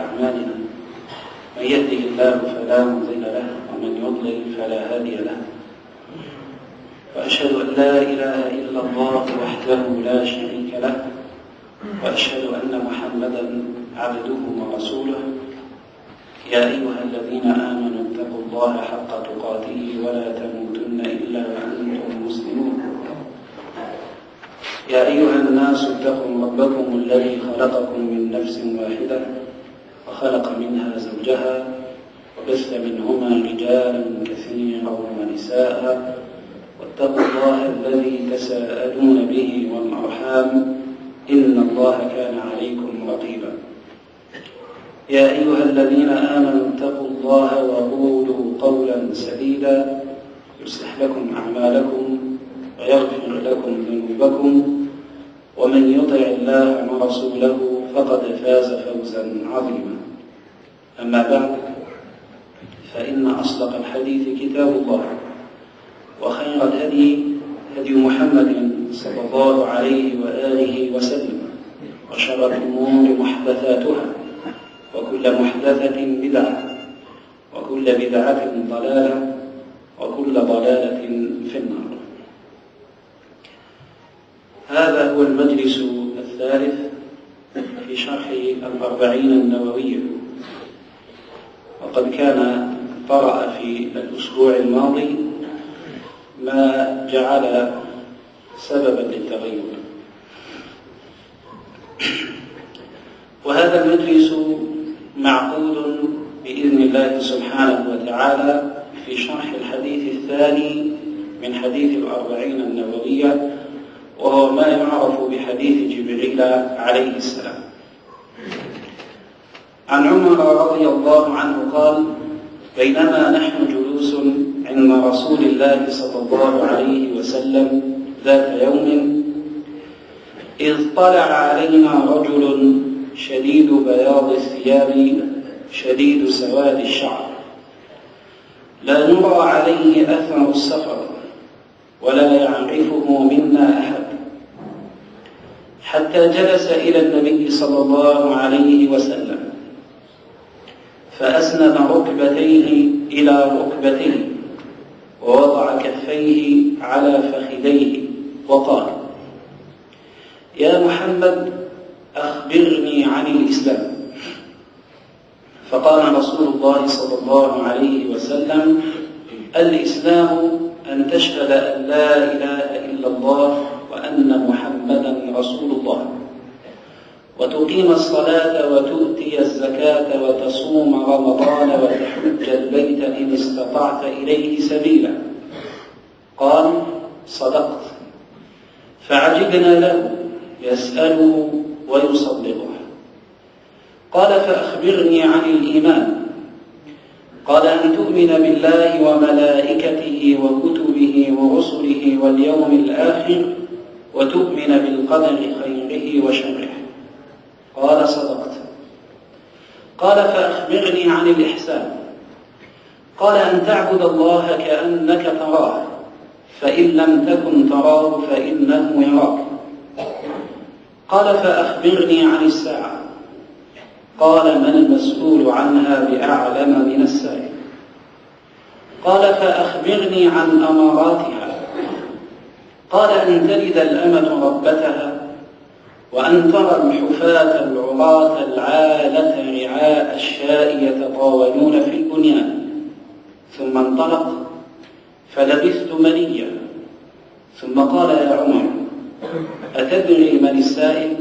أعمالنا من يهده الله فلا مضل له ومن يضلل فلا هادي له، وأشهد أن لا إله إلا الله وحده لا شريك له، وأشهد أن محمدا عبده ورسوله. يا أيها الذين آمنوا اتقوا الله حق تقاته ولا تموتن إلا وأنتم مسلمون. يا أيها الناس اتقوا ربكم الذي خلقكم من نفس واحدة وخلق منها زوجها وبث منهما رجالا كثيرا ونساء، واتقوا الله الذي تساءلون به والأرحام إن الله كان عليكم رقيبا. يا أيها الذين آمنوا اتقوا الله وقولوا قولا سديدا يصلح لكم أعمالكم ويغفر لكم ذنوبكم، ومن يطع الله ورسوله فقد فاز فوزا عظيما. أما بعد، فإن أصدق الحديث كتاب الله، وخير الهدي هدي محمد صلى الله عليه وآله وسلم، وشر الأمور محدثاتها، وكل محدثة بدعة، وكل بدعة ضلالة، وكل ضلالة في النار. هذا هو المجلس الثالث في شرح الأربعين النووية، وقد كان طرأ في الأسبوع الماضي ما جعل سببا للتغير، وهذا المجلس معقود بإذن الله سبحانه وتعالى في شرح الحديث الثاني من حديث الأربعين النووية، وهو ما يعرف بحديث جبريل عليه السلام. عن عمر رضي الله عنه قال: بينما نحن جلوس عند رسول الله صلى الله عليه وسلم ذات يوم، إذ طلع علينا رجل شديد بياض الثياب شديد سواد الشعر، لا نرى عليه أثر السفر ولا يعرفه منا أحد، حتى جلس إلى النبي صلى الله عليه وسلم فأسند ركبتيه إلى ركبتيه ووضع كفيه على فخذيه وقال: يا محمد، أخبرني عن الإسلام. فقال رسول الله صلى الله عليه وسلم: الإسلام أن تشهد أن لا إله إلا الله وأن محمدا رسول الله، وتقيم الصلاة وتؤتي الزكاة وتصوم رمضان وتحج البيت إن استطعت إليه سبيلا. قال: صدقت. فعجبنا له يسأله ويصدقه. قال: فأخبرني عن الإيمان. قال: أن تؤمن بالله وملائكته وكتبه ورسله واليوم الآخر، وتؤمن بالقدر خيره وشره. قال: صدقت. قال: فأخبرني عن الإحسان. قال: أن تعبد الله كأنك تراه، فإن لم تكن تراه فإنه يراك. قال: فأخبرني عن الساعة. قال: ما المسؤول عنها بأعلم من السائل. قال: فأخبرني عن أماراتها. قال: أن تلد الأمة ربتها، وأن ترى الحفاة العراة العالة رعاء الشاء يتطاولون في البنيان. ثم انطلق فلبثت مليا، ثم قال: يا عمر، أتدري من السائل؟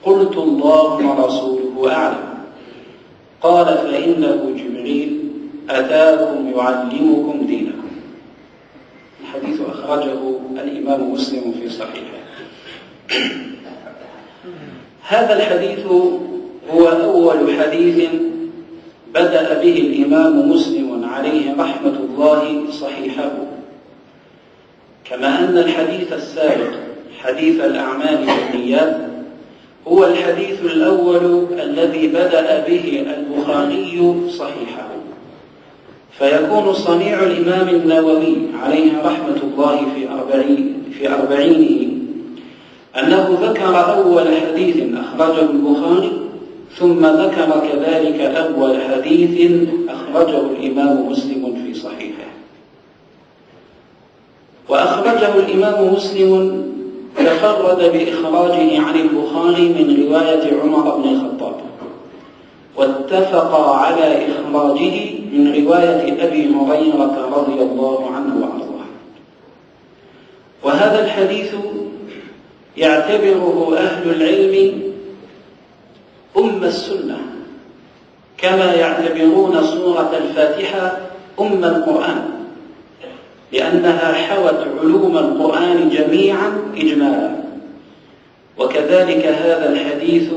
قلت: الله ورسوله أعلم. قال: فإنه جبريل أتاكم يعلمكم دينكم. الحديث أخرجه الإمام مسلم في صحيحه. هذا الحديث هو أول حديث بدأ به الإمام مسلم عليه رحمة الله صحيحه، كما أن الحديث السابق حديث الأعمال بالنيات هو الحديث الأول الذي بدأ به البخاري صحيحه، فيكون صنيع الإمام النووي عليه رحمة الله في أربعينه أنه ذكر أول حديث أخرجه البخاري، ثم ذكر كذلك أول حديث أخرجه الإمام مسلم في صحيحه. وأخرجه الإمام مسلم تفرد بإخراجه عن البخاري من رواية عمر بن الخطاب، واتفقا على إخراجه من رواية أبي هريرة رضي الله عنه وأرضاه. وهذا الحديث يعتبره أهل العلم أم السنة، كما يعتبرون سورة الفاتحة أم القرآن، لأنها حوت علوم القرآن جميعا إجمالا. وكذلك هذا الحديث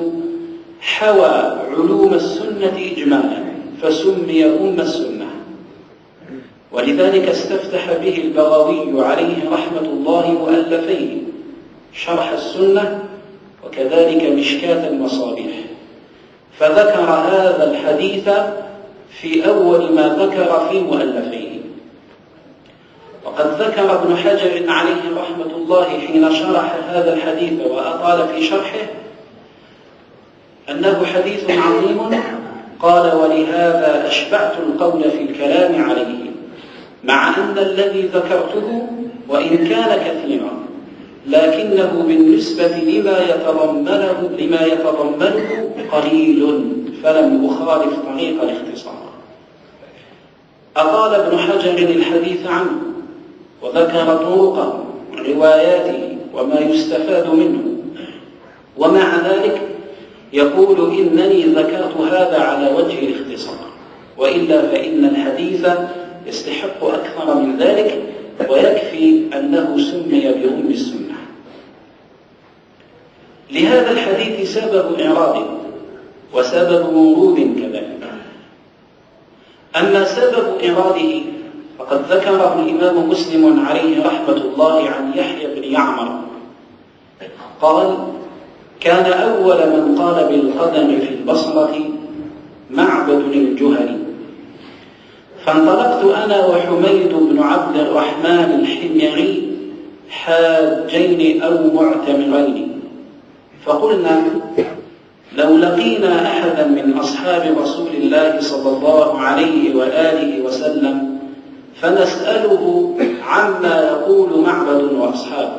حوى علوم السنة إجمالا فسمي أم السنة. ولذلك استفتح به البغوي عليه رحمة الله مؤلفين: شرح السنة وكذلك مشكاة المصابيح، فذكر هذا الحديث في أول ما ذكر في مؤلفيه. وقد ذكر ابن حجر عليه رحمة الله حين شرح هذا الحديث وأطال في شرحه أنه حديث عظيم، قال: ولهذا أشبعت القول في الكلام عليه، مع أن الذي ذكرته وإن كان كثيرا لكنه بالنسبة لما يتضمنه قليل، فلم أخالف طريق الاختصار. أطال ابن حجر الحديث عنه وذكر طرقه رواياته وما يستفاد منه، ومع ذلك يقول: إنني ذكرت هذا على وجه الاختصار، وإلا فإن الحديث يستحق أكثر من ذلك، ويكفي أنه سمي بأم السنة. لهذا الحديث سبب إعراض وسبب ورود كذلك. أما سبب إعراضه فقد ذكره الإمام مسلم عليه رحمة الله عن يحيى بن يعمر قال: كان أول من قال بالقدم في البصرة معبد الجهني، فانطلقت أنا وحميد بن عبد الرحمن الحميري حاجين أو معتمرين، فقلنا: لو لقينا أحدا من أصحاب رسول الله صلى الله عليه وآله وسلم فنسأله عما يقول معبد وأصحابه.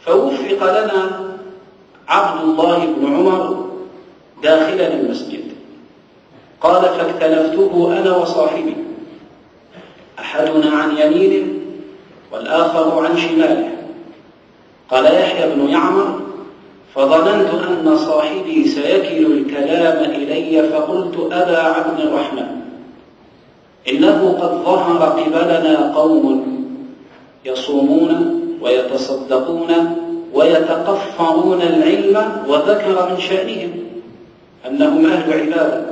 فوفق لنا عبد الله بن عمر داخلا المسجد. قال: فاكتلفته أنا وصاحبي، أحدنا عن يمينه والآخر عن شماله. قال يحيى بن يعمر: فظننت أن صاحبي سيكل الكلام إلي، فقلت: أبا عبد الرحمن، إنه قد ظهر قبلنا قوم يصومون ويتصدقون ويتقفرون العلم، وذكر من شأنهم أنهم أهل عبادة،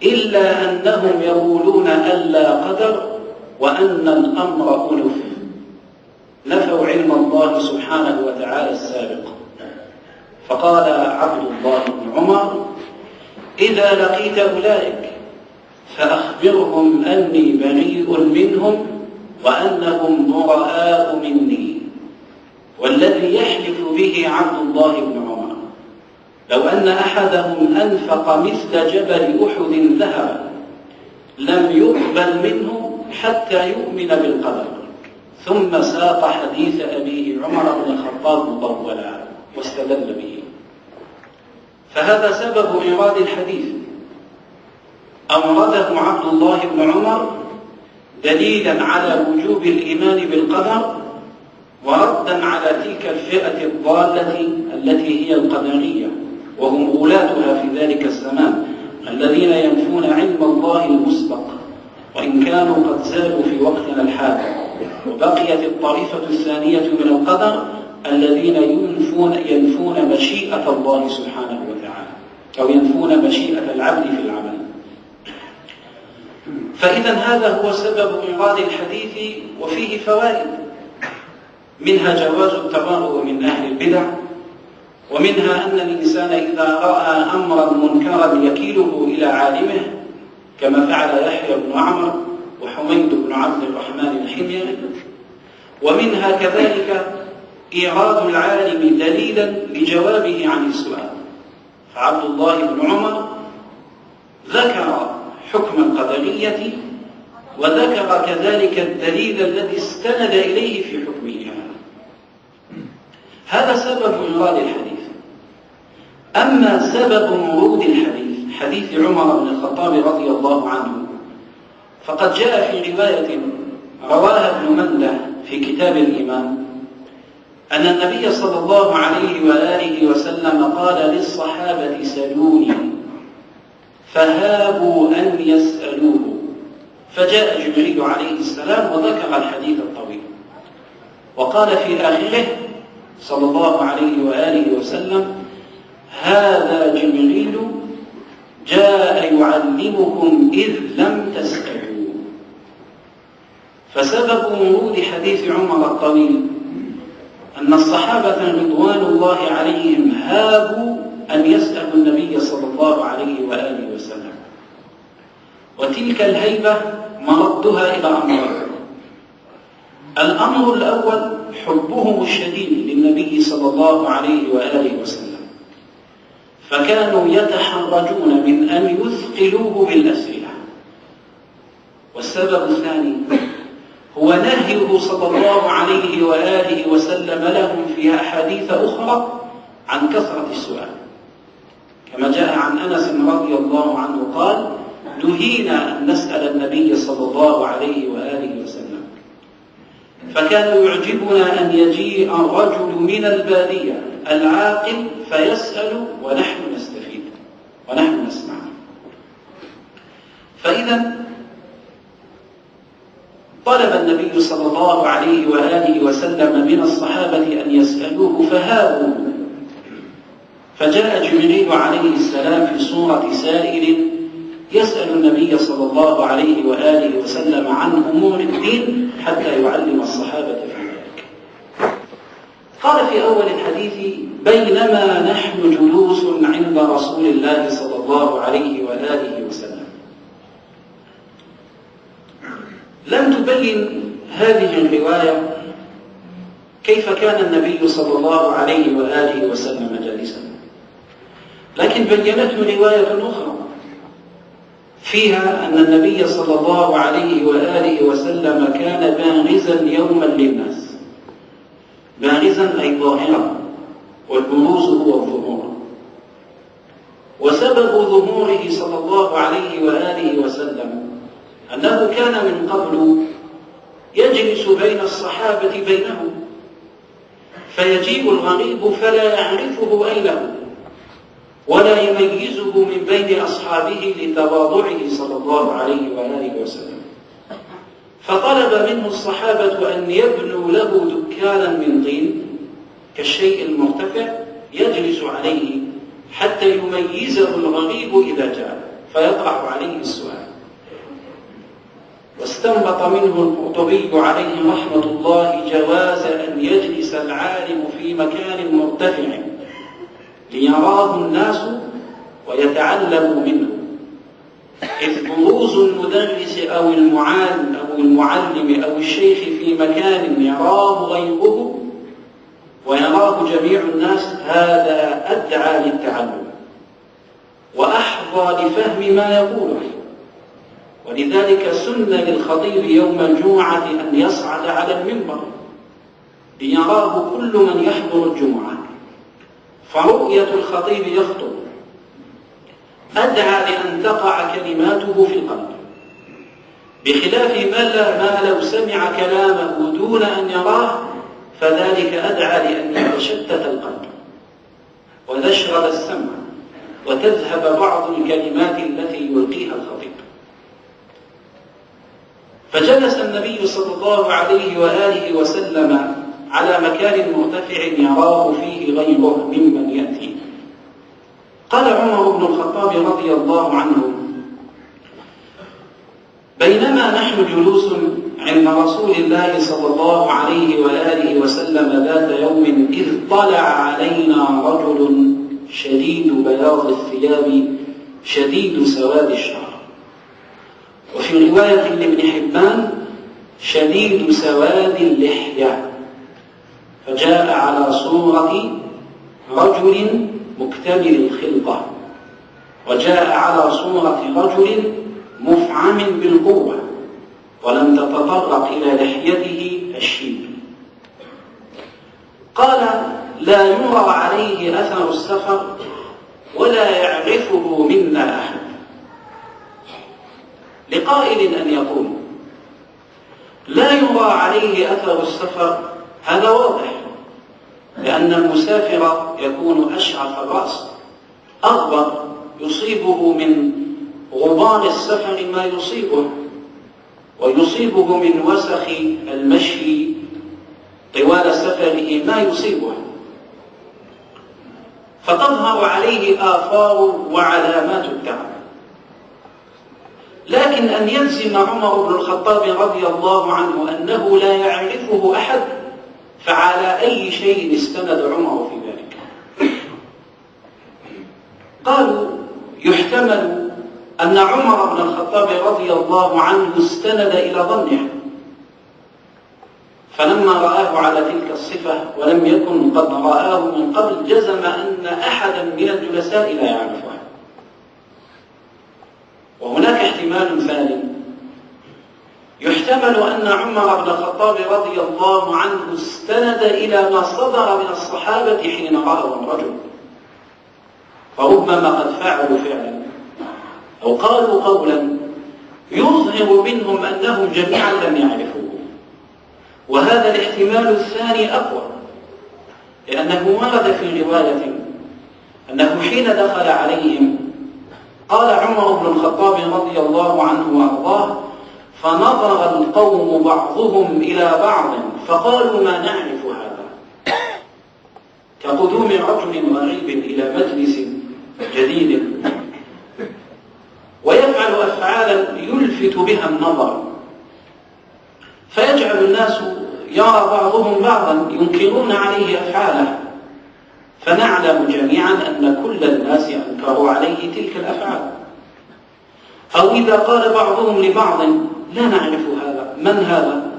إلا أنهم يقولون ألا قدر وأن الأمر ألف، نفوا علم الله سبحانه وتعالى السابق. فقال عبد الله بن عمر: إذا لقيت أولئك فأخبرهم أني بريء منهم وأنهم براء مني. والذي يحلف به عبد الله بن عمر لو أن أحدهم أنفق مثل جبل أحد ذهبا لم يقبل منه حتى يؤمن بالقدر. ثم ساق حديث أبيه عمر بن الخطاب مطولا واستدل به. فهذا سبب إيراد الحديث، أورده عبد الله بن عمر دليلا على وجوب الإيمان بالقدر، وردا على تلك الفئة الضالة التي هي القدرية، وهم غلاتها في ذلك الزمان الذين ينفون علم الله المسبق، وإن كانوا قد زالوا في وقتنا الحاضر. وبقيت الطائفة الثانية من القدر الذين ينفون مشيئة الله سبحانه وتعالى، أو ينفون مشيئة العبد في العمل. فإذا هذا هو سبب إيراد الحديث، وفيه فوائد، منها جواز التبرؤ من أهل البدع، ومنها أن الإنسان إذا رأى أمرا منكرا يكيله إلى عالمه كما فعل يحيى بن عمر وحميد بن عبد الرحمن الحميري. ومنها كذلك إيراد العالم دليلا لجوابه عن السؤال، فعبد الله بن عمر ذكر حكم القدرية وذكر كذلك الدليل الذي استند إليه في حكمه هذا سبب إيراد الحديث. أما سبب ورود الحديث حديث عمر بن الخطاب رضي الله عنه فقد جاء في رواية رواها ابن منده في كتاب الإيمان أن النبي صلى الله عليه وآله وسلم قال للصحابة سلوني فهابوا أن يسألوه، فجاء جبريل عليه السلام وذكر الحديث الطويل وقال في آخره صلى الله عليه وآله وسلم هذا جبريل جاء يعلمكم إذ لم تسألوا. فسبب ورود حديث عمر الطويل أن الصحابة رضوان الله عليهم هابوا أن يسألوا النبي صلى الله عليه وآله وسلم، وتلك الهيبة مردها إلى أمرين. الأمر الأول حبهم الشديد للنبي صلى الله عليه وآله وسلم، فكانوا يتحرجون من أن يثقلوه بالأسئلة. والسبب الثاني هو نهيه صلى الله عليه وآله وسلم لهم في أحاديث أخرى عن كثرة السؤال، كما جاء عن أنس رضي الله عنه قال نهينا أن نسأل النبي صلى الله عليه وآله وسلم، فكان يعجبنا أن يجيء الرجل من البادية العاقل فيسأل ونحن نستفيد ونحن نسمع. فإذا طلب النبي صلى الله عليه وآله وسلم من الصحابة أن يسألوه فهابوا، فجاء جبريل عليه السلام في صورة سائل يسأل النبي صلى الله عليه وآله وسلم عن أمور الدين حتى يعلم الصحابة في ذلك. قال في أول الحديث بينما نحن جلوس عند رسول الله صلى الله عليه وآله وسلم. لم تبين هذه الرواية كيف كان النبي صلى الله عليه وآله وسلم جالسا، لكن بينته رواية أخرى فيها أن النبي صلى الله عليه وآله وسلم كان بارزا يوما للناس، بارزا أي ظاهرا، والبروز هو الظهور. وسبب ظهوره صلى الله عليه وآله وسلم أنه كان من قبل يجلس بين الصحابة بينهم، فيجيء الغريب فلا يعرفه أين هو ولا يميزه من بين أصحابه لتواضعه صلى الله عليه وآله وسلم. فطلب منه الصحابة أن يبنوا له دكانا من طين كالشيء المرتفع يجلس عليه حتى يميزه الغريب إذا جاء فيطرح عليه السؤال. واستنبط منه القرطبي عليه رحمة الله جواز أن يجلس العالم في مكان مرتفع ليراه الناس ويتعلموا منه، إذ بروز المدرس أو المعلم أو الشيخ في مكان يراه غيره ويراه جميع الناس هذا أدعى للتعلم وأحظى لفهم ما يقوله. ولذلك سن للخطيب يوم الجمعة أن يصعد على المنبر ليراه كل من يحضر الجمعة، فرؤية الخطيب يخطب أدعى لأن تقع كلماته في القلب، بخلاف ما لو سمع كلامه دون أن يراه فذلك أدعى لأن يتشتت القلب ويشرد السمع وتذهب بعض الكلمات التي يلقيها الخطيب. فجلس النبي صلى الله عليه وآله وسلم على مكان مرتفع يراه فيه غيره ممن يأتي. قال عمر بن الخطاب رضي الله عنه بينما نحن جلوس عند رسول الله صلى الله عليه وآله وسلم ذات يوم إذ طلع علينا رجل شديد بياض الثياب شديد سواد الشعر، وفي رواية لابن حبان شديد سواد اللحية، فجاء على صورة رجل مكتمل الخلقة، وجاء على صورة رجل مفعم بالقوة، ولم تتطرق إلى لحيته الشيب. قال: لا يرى عليه أثر السفر ولا يعرفه منا أحد. لقائل أن يقول: لا يرى عليه أثر السفر، هذا واضح، لأن المسافر يكون أشعث الرأس أغبر، يصيبه من غبار السفر ما يصيبه، ويصيبه من وسخ المشي طوال سفره ما يصيبه، فتظهر عليه آثار وعلامات التعب. لكن أن يجزم عمر بن الخطاب رضي الله عنه أنه لا يعرفه أحد، فعلى أي شيء استند عمر في ذلك؟ قالوا: يحتمل أن عمر بن الخطاب رضي الله عنه استند إلى ظنه، فلما رآه على تلك الصفة ولم يكن قد رآه من قبل، جزم أن أحدا من الجلساء لا يعرفه. وهناك احتمال ثاني، يحتمل أن عمر بن الخطاب رضي الله عنه استند إلى ما صدر من الصحابة حين رأوا الرجل، فربما قد فعلوا فعلا أو قالوا قولا يظهر منهم أنهم جميعا لم يعرفوه. وهذا الاحتمال الثاني أقوى، لأنه ورد في رواية أنه حين دخل عليهم قال عمر بن الخطاب رضي الله عنه وأرضاه: فنظر القوم بعضهم إلى بعض فقالوا: ما نعرف هذا، كقدوم رجل غريب إلى مجلس جديد ويفعل أفعالا يلفت بها النظر، فيجعل الناس يرى بعضهم بعضا ينكرون عليه أفعاله، فنعلم جميعا أن كل الناس أنكروا عليه تلك الأفعال. أو إذا قال بعضهم لبعض: لا نعرف هذا، من هذا؟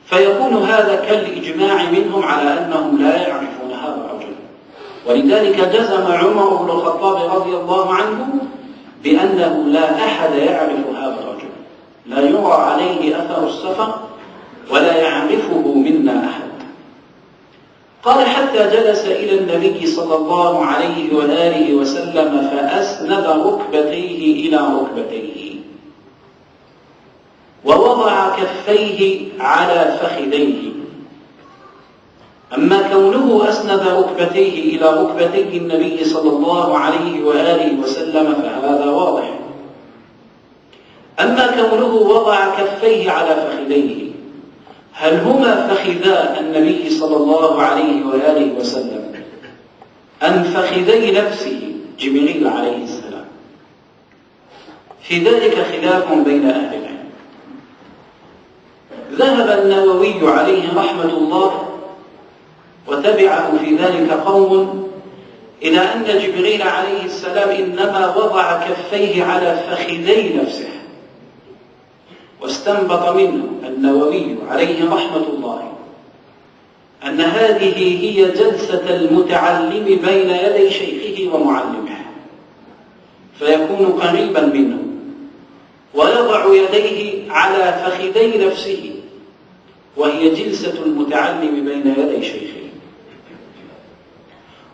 فيكون هذا كالإجماع منهم على أنهم لا يعرفون هذا الرجل. ولذلك جزم عمر بن الخطاب رضي الله عنه بأنه لا أحد يعرف هذا الرجل، لا يرى عليه أثر السفر ولا يعرفه منا أحد. قال: حتى جلس إلى النبي صلى الله عليه وآله وسلم فأسند ركبتيه إلى ركبتيه ووضع كفيه على فخذيه. أما كونه أسند ركبتيه إلى ركبتي النبي صلى الله عليه وآله وسلم فهذا واضح. أما كونه وضع كفيه على فخذيه، هل هما فخذا النبي صلى الله عليه وآله وسلم أم فخذي نفسه جبريل عليه السلام؟ في ذلك خلاف بين أهل العلم. ذهب النووي عليه رحمة الله وتبعه في ذلك قوم إلى أن جبريل عليه السلام إنما وضع كفيه على فخذي نفسه، واستنبط منه النووي عليه رحمة الله أن هذه هي جلسة المتعلم بين يدي شيخه ومعلمه، فيكون قريبا منه ويضع يديه على فخذي نفسه، وهي جلسة المتعلم بين يدي شيخه.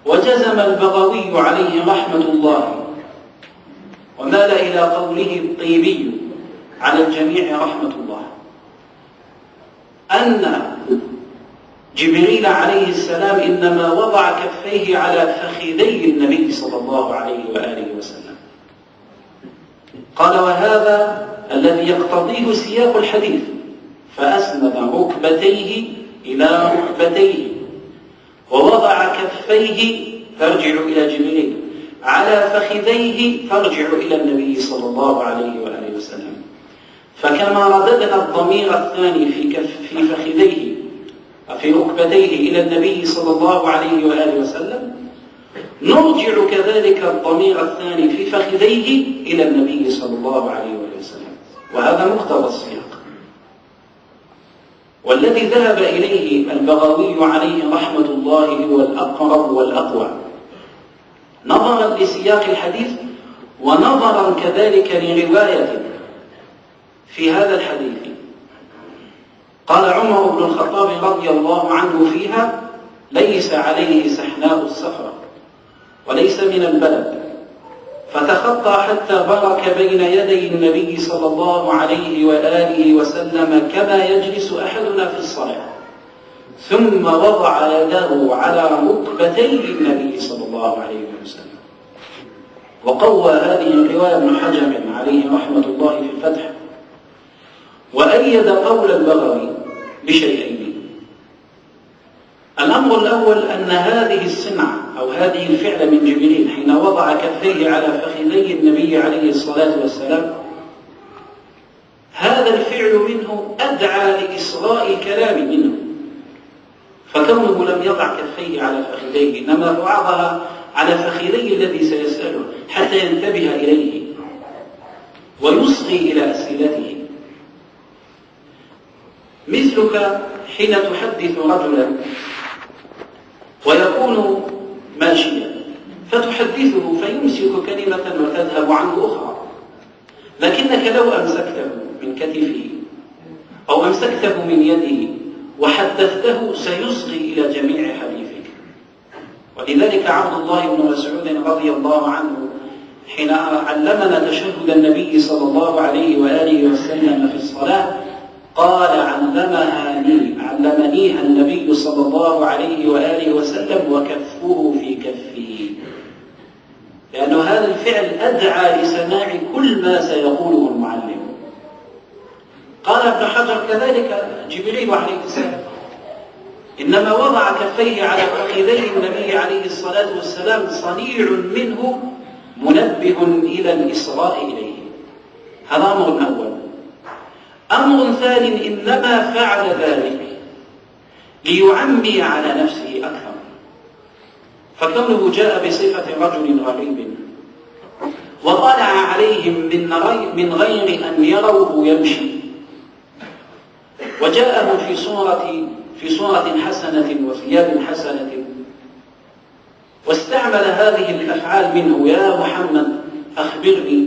وجزم البغوي عليه رحمة الله ومال إلى قوله الطيبي على الجميع رحمة الله أن جبريل عليه السلام إنما وضع كفيه على فخذي النبي صلى الله عليه وآله وسلم. قال: وهذا الذي يقتضيه سياق الحديث، فأسند ركبتيه إلى ركبتيه ووضع كفيه ترجع إلى جبريل على فخذيه ترجع إلى النبي صلى الله عليه وآله وسلم. فكما رددنا الضمير الثاني في فخذيه في ركبتيه إلى النبي صلى الله عليه وآله وسلم، نرجع كذلك الضمير الثاني في فخذيه إلى النبي صلى الله عليه وآله وسلم، وهذا مقتضى السياق. والذي ذهب إليه البغوي عليه رحمة الله هو الأقرب والأقوى، نظرا لسياق الحديث ونظرا كذلك لرواية في هذا الحديث. قال عمر بن الخطاب رضي الله عنه فيها: ليس عليه سحناء الصخرة وليس من البلد، فتخطى حتى برك بين يدي النبي صلى الله عليه وآله وسلم كما يجلس أحدنا في الصلاة، ثم وضع يده على ركبتي النبي صلى الله عليه وسلم. وقوى هذه الرواية ابن حجر عليه رحمة الله في الفتح، وأيد قول البغوي بشيئين. الأمر الأول أن هذه الصنعة أو هذه الفعل من جبريل حين وضع كفيه على فخذي النبي عليه الصلاة والسلام، هذا الفعل منه أدعى لإصغاء الكلام منه، فكونه لم يضع كفيه على فخذيه إنما وضعها على فخذيه الذي سيسأله حتى ينتبه إليه ويصغي إلى أسئلته. مثلك حين تحدث رجلا ويكون ماشيا فتحدثه فيمسك كلمة وتذهب عنه أخرى، لكنك لو أمسكته من كتفه أو أمسكته من يده وحدثته سيصغي إلى جميع حديثك. ولذلك عبد الله بن مسعود رضي الله عنه حين علمنا تشهد النبي صلى الله عليه وآله وسلم في الصلاة قال: علمنيها النبي صلى الله عليه وآله وسلم وكفه في كفي، لأن هذا الفعل أدعى لسماع كل ما سيقوله المعلم. قال ابن حجر كذلك جبريل عليه السلام إنما وضع كفيه على فخذي النبي عليه الصلاة والسلام صنيع منه منبه إلى الإسراء إليه. هذا أمر أول. أمر ثانٍ إنما فعل ذلك ليعمي على نفسه أكثر، فكونه جاء بصفة رجل غريب وطلع عليهم من غير أن يروه يمشي، وجاءه في صورة حسنة وثياب حسنة، واستعمل هذه الأفعال منه: يا محمد أخبرني.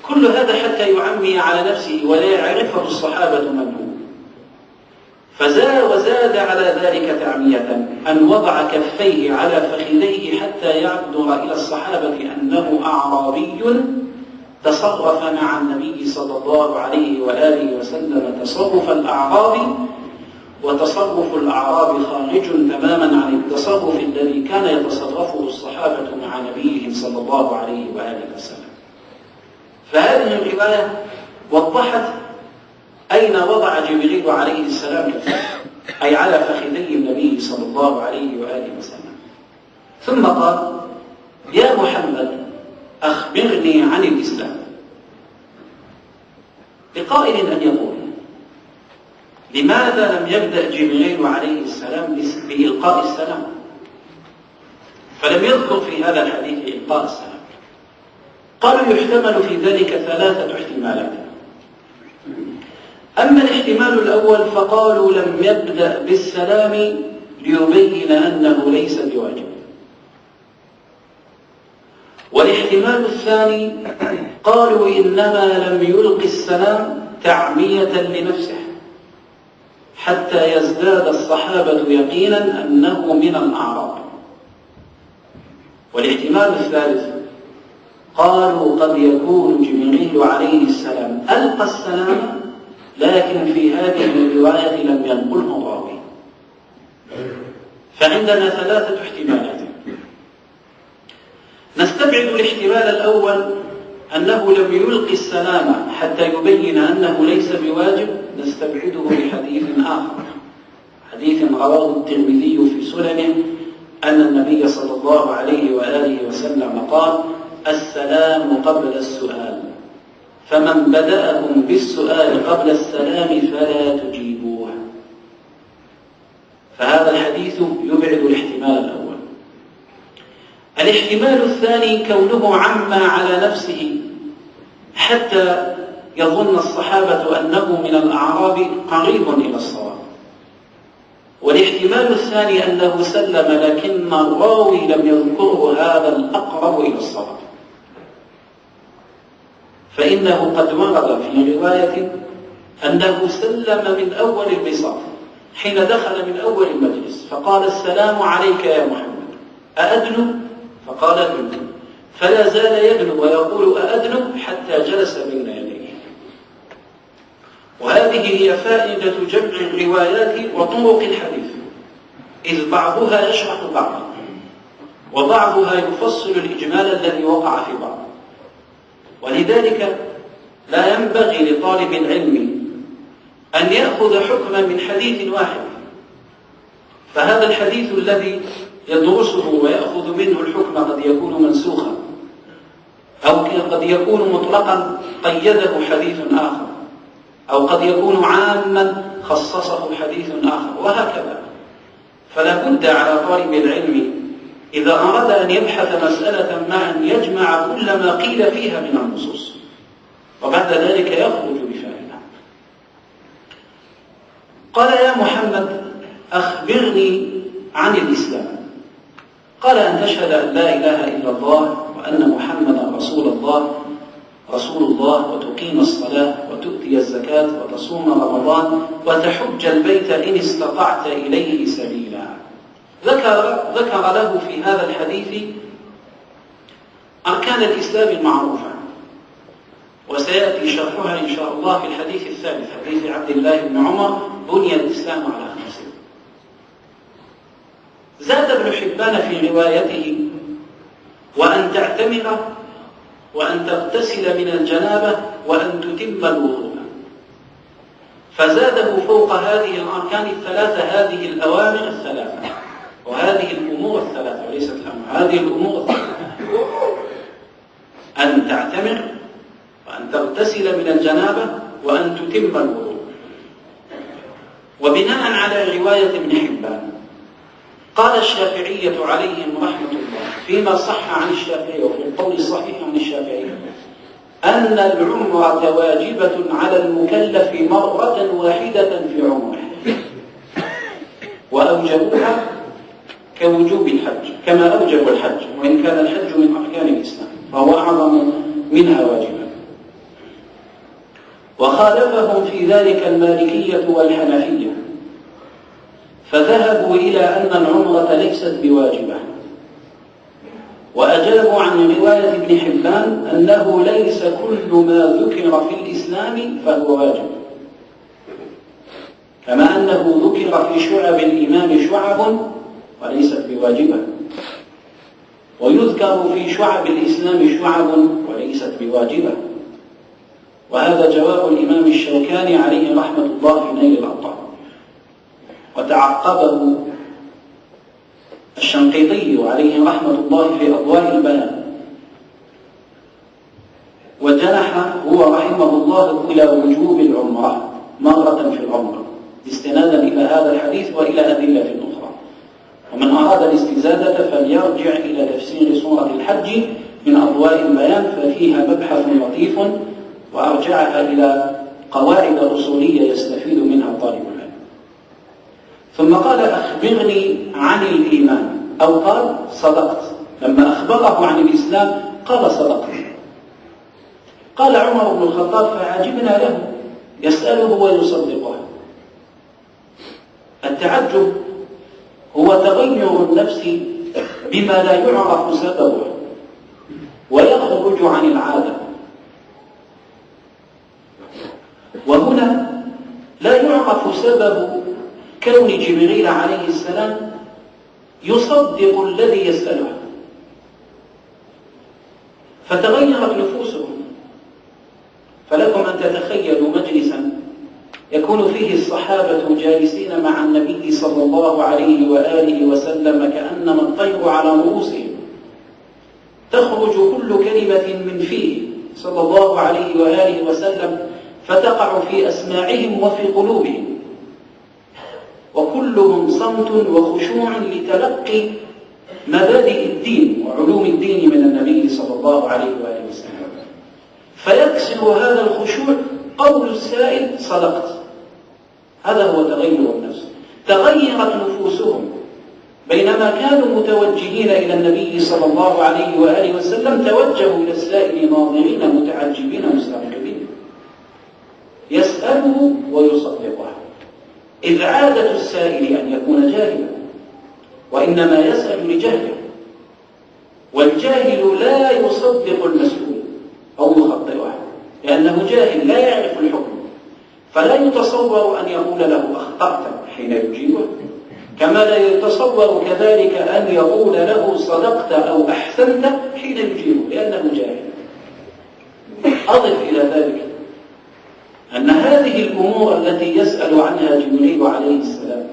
كل هذا حتى يعمي على نفسه ولا يعرفه الصحابة من هو. وزاد على ذلك تعمية أن وضع كفيه على فخذيه حتى يعبر إلى الصحابة أنه أعرابي تصرف مع النبي صلى الله عليه وآله وسلم تصرف الأعراب، وتصرف الأعراب خارج تماما عن التصرف الذي كان يتصرفه الصحابة مع نبيهم صلى الله عليه وآله وسلم. فهذه الرواية وضحت أين وضع جبريل عليه السلام كفيه، أي على فخذي النبي صلى الله عليه وآله وسلم. ثم قال: يا محمد أخبرني عن الإسلام. لقائل أن يقول: لماذا لم يبدأ جبريل عليه السلام بإلقاء السلام، فلم يذكر في هذا الحديث إلقاء السلام؟ قالوا: يحتمل في ذلك 3 احتمالات. أما الاحتمال الأول فقالوا: لم يبدأ بالسلام ليبين أنه ليس بواجب. والاحتمال الثاني قالوا: إنما لم يلق السلام تعمية لنفسه حتى يزداد الصحابة يقينا أنه من الأعراب. والاحتمال الثالث قالوا: قد يكون جبريل عليه السلام ألقى السلام لكن في هذه الرواية لم ينقله الراوي. فعندنا 3 احتمالات. نستبعد الاحتمال الأول أنه لم يلقي السلام حتى يبين أنه ليس بواجب، نستبعده بحديث آخر، حديث رواه الترمذي في سننه أن النبي صلى الله عليه وآله وسلم قال: السلام قبل السؤال، فمن بدأهم بالسؤال قبل السلام فلا تجيبوه. فهذا الحديث يبعد الاحتمال الأول. الاحتمال الثاني كونه عمى على نفسه حتى يظن الصحابة أنه من الأعراب قريب إلى الصواب، والاحتمال الثاني أنه سلم لكن الراوي لم يذكره هذا الأقرب إلى الصواب، فإنه قد ورد في رواية أنه سلم من أول البساط حين دخل من أول المجلس فقال: السلام عليك يا محمد، أأدنو؟ فقال: أدنو. فلا زال يدنو ويقول: أأدنو، حتى جلس بين يديه. وهذه هي فائدة جمع الروايات وطرق الحديث، إذ بعضها يشرح بعضا وبعضها يفصل الإجمال الذي وقع في بعض. ولذلك لا ينبغي لطالب العلم أن يأخذ حكما من حديث واحد، فهذا الحديث الذي يدرسه ويأخذ منه الحكم قد يكون منسوخا، أو قد يكون مطلقا قيده حديث آخر، أو قد يكون عاما خصصه حديث آخر، وهكذا. فلا بد على طالب العلم إذا أراد أن يبحث مسألة ما أن يجمع كل ما قيل فيها من النصوص، وبعد ذلك يخرج بفائدة. قال: يا محمد، أخبرني عن الإسلام. قال: أن تشهد أن لا إله إلا الله وأن محمدا رسول الله وتقيم الصلاة وتؤتي الزكاة وتصوم رمضان وتحج البيت إن استطعت إليه سبيلا. ذكر له في هذا الحديث أركان الإسلام المعروفة، وسيأتي شرحها إن شاء الله في الحديث الثالث، حديث عبد الله بن عمر: بني الإسلام على 5. زاد ابن حبان في روايته: وأن تعتمر وأن تغتسل من الجنابة وأن تتم الوضوء. فزاده فوق هذه الأركان الثلاثة هذه الأوامر الثلاثة، وهذه الأمور الثلاثة، وليست الأمر، هذه الأمور الثلاثة: أن تعتمر وأن تغتسل من الجنابة وأن تتم الوضوء. وبناء على رواية ابن حبان قال الشافعية عليهم رحمة الله فيما صح عن الشافعي وفي القول الصحيح عن الشافعي أن العمرة واجبة على المكلف مرة واحدة في عمره، وأوجبوها كوجوب الحج، كما أوجبوا الحج، وإن كان الحج من أركان الإسلام فهو أعظم منها واجبا. وخالفهم في ذلك المالكية والحنفية، فذهبوا إلى أن العمرة ليست بواجبة، وأجابوا عن رواية ابن حبان أنه ليس كل ما ذكر في الإسلام فهو واجب، كما أنه ذكر في شعب الإيمان شعب وليست بواجبة، ويذكر في شعب الإسلام شعب وليست بواجبة. وهذا جواب الإمام الشوكاني عليه رحمة الله في نيل الأوطار. وتعقبه الشنقيطي عليه رحمة الله في أضواء البيان، وجنح هو رحمه الله إلى وجوب العمرة مرة في العمر استنادا إلى هذا الحديث وإلى أدلة أخرى. ومن أراد الاستزادة فليرجع إلى تفسير سورة الحج من أضواء البيان، ففيها مبحث لطيف، وأرجعها إلى قواعد أصولية يستفيد منها طالب العلم. ثم قال: أخبرني عن الإيمان، أو قال: صدقت. لما أخبره عن الإسلام قال: صدقت. قال عمر بن الخطاب: فعجبنا له يسأله ويصدقه. التعجب هو تغير النفس بما لا يعرف سببه ويخرج عن العادة، وهنا لا يعرف سبب كون جبريل عليه السلام يصدق الذي يسأله، فتغيرت نفوسهم. فلكم أن تتخيلوا مجلسا يكون فيه الصحابة جالسين مع النبي صلى الله عليه وآله وسلم كأنما الطير على رؤوسهم، تخرج كل كلمة من فيه صلى الله عليه وآله وسلم فتقع في أسماعهم وفي قلوبهم، وكلهم صمت وخشوع لتلقي مبادئ الدين وعلوم الدين من النبي صلى الله عليه وآله وسلم. فيكسر هذا الخشوع قول السائل: صدقت. هذا هو تغير النفس. تغيرت نفوسهم، بينما كانوا متوجهين إلى النبي صلى الله عليه وآله وسلم توجهوا إلى السائل ناظرين متعجبين مستغربين، يسأله ويصدقه، إذ عادة السائل أن يكون جاهلا، وإنما يسأل لجهله، والجاهل لا يصدق المسؤول أو يخطئه لأنه جاهل لا يعرف الحكم، فلا يتصور أن يقول له أخطأت حين يجيبه، كما لا يتصور كذلك أن يقول له صدقت أو أحسنت حين يجيبه لأنه جاهل. أضف إلى ذلك أن هذه الأمور التي يسأل عنها جبريل عليه السلام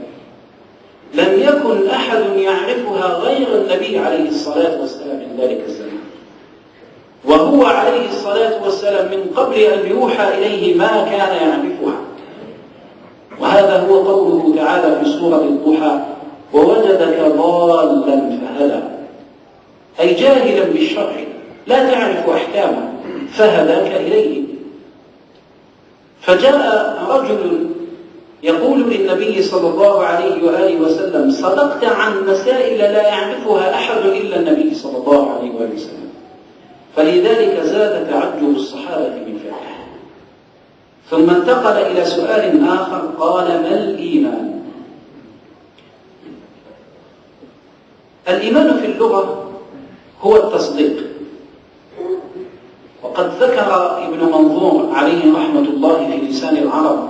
لم يكن أحد يعرفها غير النبي عليه الصلاة والسلام من ذلك الزمان، وهو عليه الصلاة والسلام من قبل أن يوحى إليه ما كان يعرفها. وهذا هو قوله تعالى في سورة الضحى: ووجدك ضالا فهدى، أي جاهلا بالشرع لا تعرف أحكامه فهداك إليه. فجاء رجل يقول للنبي صلى الله عليه وآله وسلم: صدقت عن مسائل لا يعرفها أحد إلا النبي صلى الله عليه وآله وسلم. فلذلك زاد تعجب الصحابة من فعله، ثم انتقل إلى سؤال آخر قال: ما الإيمان؟ الإيمان في اللغة هو التصديق، وقد ذكر ابن منظور عليه رحمة الله في لسان العرب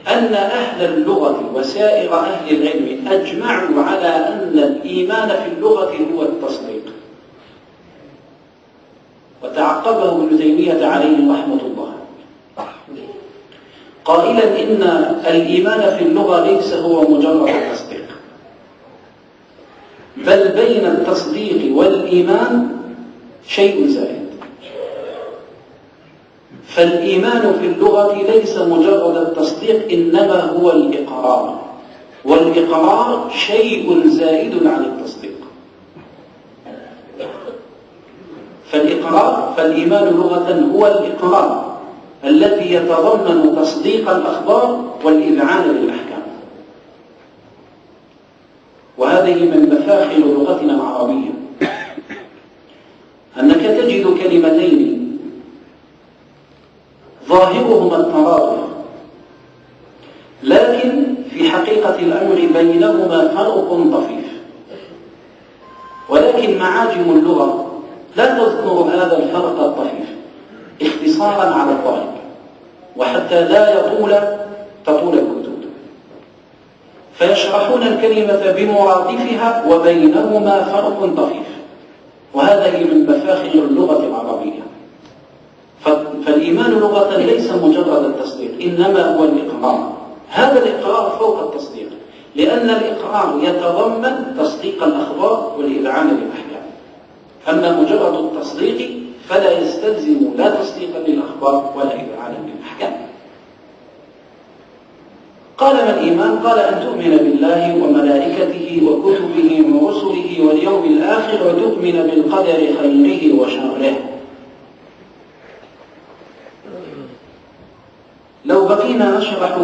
أن أهل اللغة وسائر أهل العلم أجمعوا على أن الإيمان في اللغة هو التصديق. وتعقبه ابن تيمية عليه رحمة الله قائلا إن الإيمان في اللغة ليس هو مجرد التصديق، بل بين التصديق والإيمان شيء زائد. فالإيمان في اللغة ليس مجرد التصديق، إنما هو الإقرار، والإقرار شيء زائد عن التصديق. فالإيمان لغة هو الإقرار الذي يتضمن تصديق الأخبار والإذعان للأحكام. وهذه من مفاخر لغتنا العربية أنك تجد كلمتين ظاهرهما الترادف، لكن في حقيقة الأمر بينهما فرق طفيف، ولكن معاجم اللغة لا تذكر هذا الفرق الطفيف اختصارا على الطالب، وحتى لا تطول الكتب، فيشرحون الكلمة بمرادفها وبينهما فرق طفيف. وهذه من مفاخر اللغة العربية. فالإيمان لغة ليس مجرد التصديق، إنما هو الإقرار. هذا الإقرار فوق التصديق، لأن الإقرار يتضمن تصديق الأخبار والإذعان للأحكام. أما مجرد التصديق فلا يستلزم لا تصديقا للأخبار ولا إذعانا للأحكام. قال: ما الإيمان؟ قال: أن تؤمن بالله وملائكته وكتبه ورسله واليوم الآخر وتؤمن بالقدر خيره وشره. لو بقينا نشرح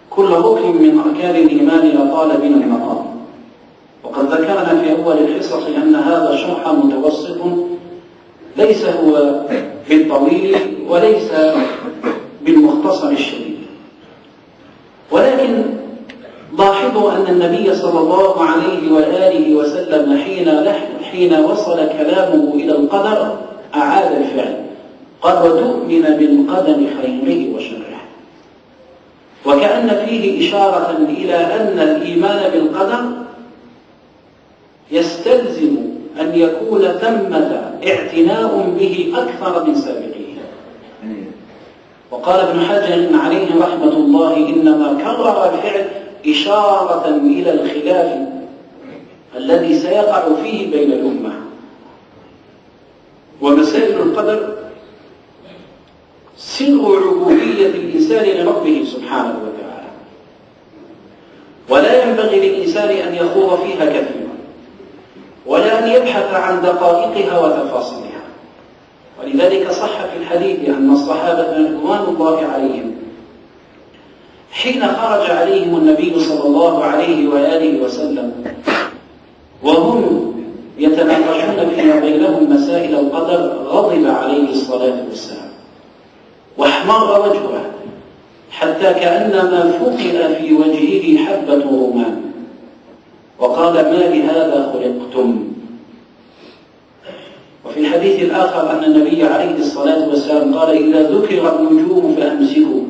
كل ركن من أركان الإيمان لطال بنا المقام، وقد ذكرنا في أول الحصص أن هذا شرح متوسط ليس هو بالطويل وليس بالمختصر الشديد. ولكن لاحظوا أن النبي صلى الله عليه وآله وسلم حين وصل كلامه إلى القدر أعاد الفعل، قال: وتؤمن بالقدر خيره وشره، وكأن فيه إشارة إلى أن الإيمان بالقدر يستلزم أن يكون ثمة اعتناء به أكثر من سابقه. وقال ابن حجر عليه رحمة الله: إنما كرر الفعل إشارة إلى الخلاف الذي سيقع فيه بين الأمة. ومسائل القدر سر عبودية الإنسان لربه سبحانه وتعالى، ولا ينبغي للإنسان أن يخوض فيها كثيرا ولا أن يبحث عن دقائقها وتفاصيلها. ولذلك صح في الحديث أن الصحابة رضوان الله عليهم حين خرج عليهم النبي صلى الله عليه وآله وسلم وهم يتناقشون فيما بينهم مسائل القدر، غضب عليه الصلاة والسلام واحمر وجهه حتى كأنما فقئ في وجهه حبة رمان، وقال: ما لهذا خلقتم؟ وفي الحديث الآخر أن النبي عليه الصلاة والسلام قال: إذا ذكر النجوم فأمسكوا،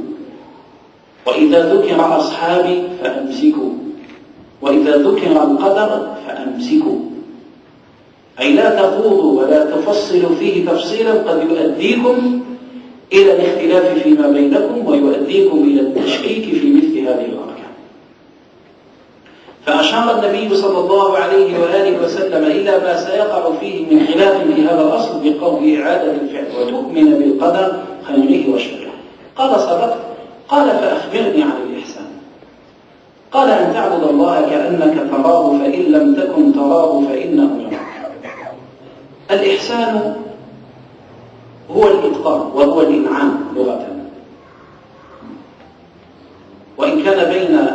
وإذا ذكر أصحابي فأمسكوا، وإذا ذكر القدر فأمسكوا، أي لا تخوضوا ولا تفصلوا فيه تفصيلا قد يؤديكم إلى الاختلاف فيما بينكم ويؤديكم إلى التشكيك في مثل هذه الأركان. فأشار النبي صلى الله عليه وآله وسلم إلى ما سيقع فيه من خلاف في هذا الأصل بقول إعادة الفعل: وتؤمن بالقدر خيره وشره. قال: صدقت. قال: فأخبرني عن الإحسان. قال: أن تعبد الله كأنك تراه فإن لم تكن تراه فإنه يراك. الإحسان هو الإتقان وهو الإنعام لغة، وإن كان بين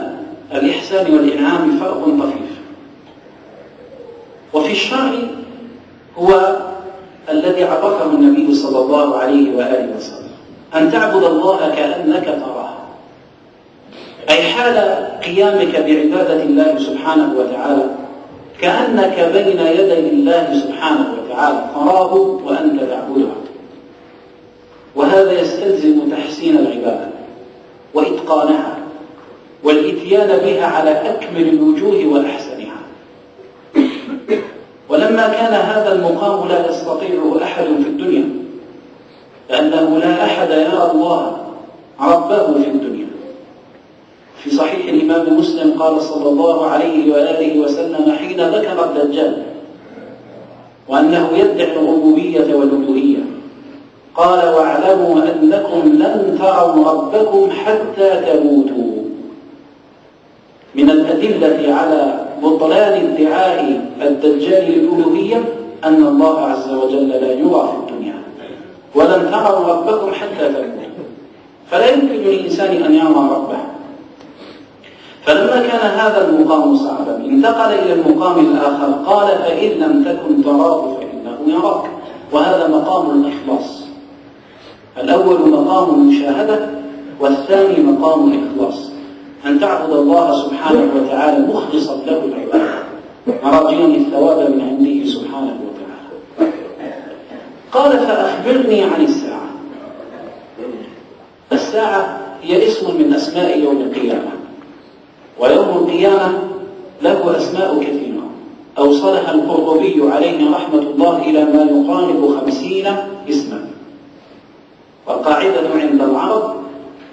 الإحسان والإنعام فرق طفيف. وفي الشرع هو الذي عرفه النبي صلى الله عليه وآله وسلم: أن تعبد الله كأنك تراه، أي حال قيامك بعبادة الله سبحانه وتعالى كأنك بين يدي الله سبحانه وتعالى تراه وأنت تعبده. وهذا يستلزم تحسين العبادة وإتقانها والإتيان بها على أكمل الوجوه وأحسنها. ولما كان هذا المقام لا يستطيعه أحد في الدنيا، لأنه لا أحد يرى الله ربه في الدنيا. في صحيح الإمام مسلم قال صلى الله عليه وآله وسلم حين ذكر الدجال وأنه يدعي الربوبية والألوهية قال: واعلموا أنكم لن تروا ربكم حتى تموتوا. من الأدلة على بطلان ادعاء الدجال الألوهية أن الله عز وجل لا يرى في الدنيا، ولن تروا ربكم حتى تموتوا، فلا يمكن للإنسان أن يرى ربه. فلما كان هذا المقام صعبا انتقل إلى المقام الآخر، قال: فإن لم تكن تراه فإنه يراك. وهذا مقام الإخلاص. الأول مقام المشاهدة، والثاني مقام الإخلاص، أن تعبد الله سبحانه وتعالى مخلصا له العبادة راجيا الثواب من عنده سبحانه وتعالى. قال: فأخبرني عن الساعة. الساعة هي اسم من أسماء يوم القيامة، ويوم القيامة له أسماء كثيرة أوصلها القرطبي عليه رحمة الله إلى ما يقارب 50 اسما. والقاعدة عند العرب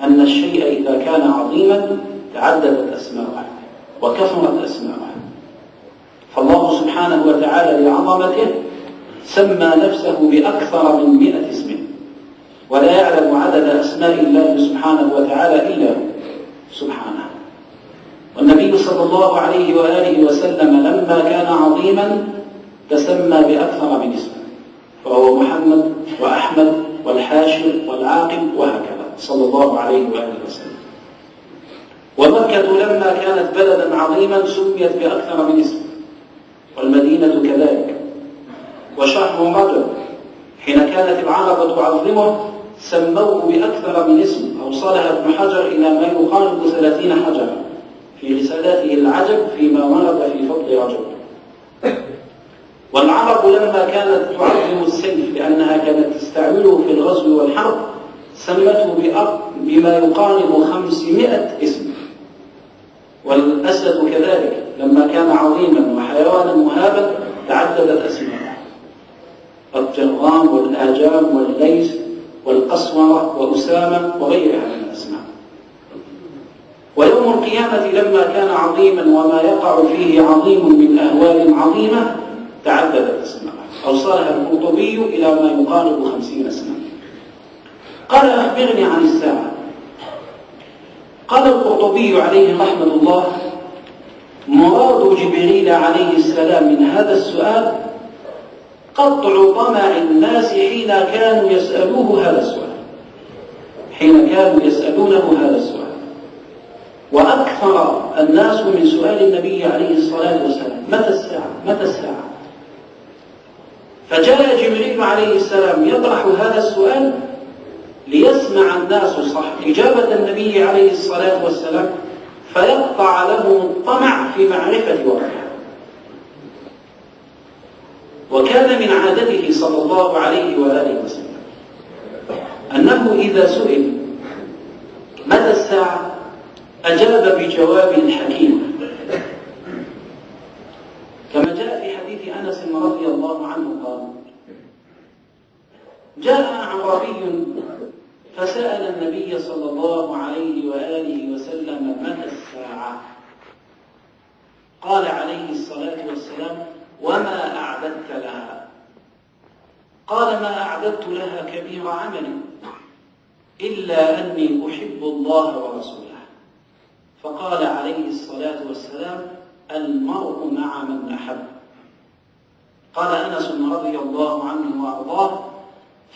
أن الشيء إذا كان عظيما تعددت أسماؤه وكثرت أسماؤه. فالله سبحانه وتعالى لعظمته سمى نفسه بأكثر من 100 اسم، ولا يعلم عدد أسماء الله سبحانه وتعالى إلا سبحانه. والنبي صلى الله عليه وآله وسلم لما كان عظيما تسمى بأكثر من اسم، فهو محمد وأحمد والحاشر والعاقب وهكذا صلى الله عليه وآله وسلم. ومكة لما كانت بلدا عظيما سميت بأكثر من اسم، والمدينة كذلك. وشهر رجب حين كانت العرب تعظمه سموه بأكثر من اسم، أوصلها ابن حجر إلى ما يقارب 30 حجرا في رسالته العجب فيما ورد في فضل رجب. والعرب لما كانت تعظم السيف لأنها كانت تستعمله في الغزو والحرب سمته بما يقارب 500 اسم. والأسد كذلك لما كان عظيما وحيوانا مهابا تعددت أسماءه: الجرام والآجام والليث والقسورة وأسامة وغيرها من الأسماء. ويوم القيامة لما كان عظيما وما يقع فيه عظيم من أهوال عظيمة تعددت أسماءه، أوصلها القرطبي إلى ما يقارب 50 اسما. قال: أخبرني عن الساعة. قال القرطبي عليه رحمة الله: مراد جبريل عليه السلام من هذا السؤال قطع طمع الناس حين كانوا يسألونه هذا السؤال. وأكثر الناس من سؤال النبي عليه الصلاة والسلام: متى الساعة؟ متى الساعة؟ فجاء جبريل عليه السلام يطرح هذا السؤال ليسمع الناس صح إجابة النبي عليه الصلاة والسلام، فيقطع لهم الطمع في معرفة وقتها. وكان من عادته صلى الله عليه وآله وسلم أنه إذا سئل متى الساعة أجاب بجواب حكيم، كما جاء في حديث أنس رضي الله عنه قال: جاء أعرابي فسأل النبي صلى الله عليه وآله وسلم: متى الساعة؟ قال عليه الصلاة والسلام: وما أعددت لها؟ قال: ما أعددت لها كبير عمل إلا أني أحب الله ورسوله. فقال عليه الصلاة والسلام: المرء مع من أحب. قال أنس رضي الله عنه وأرضاه: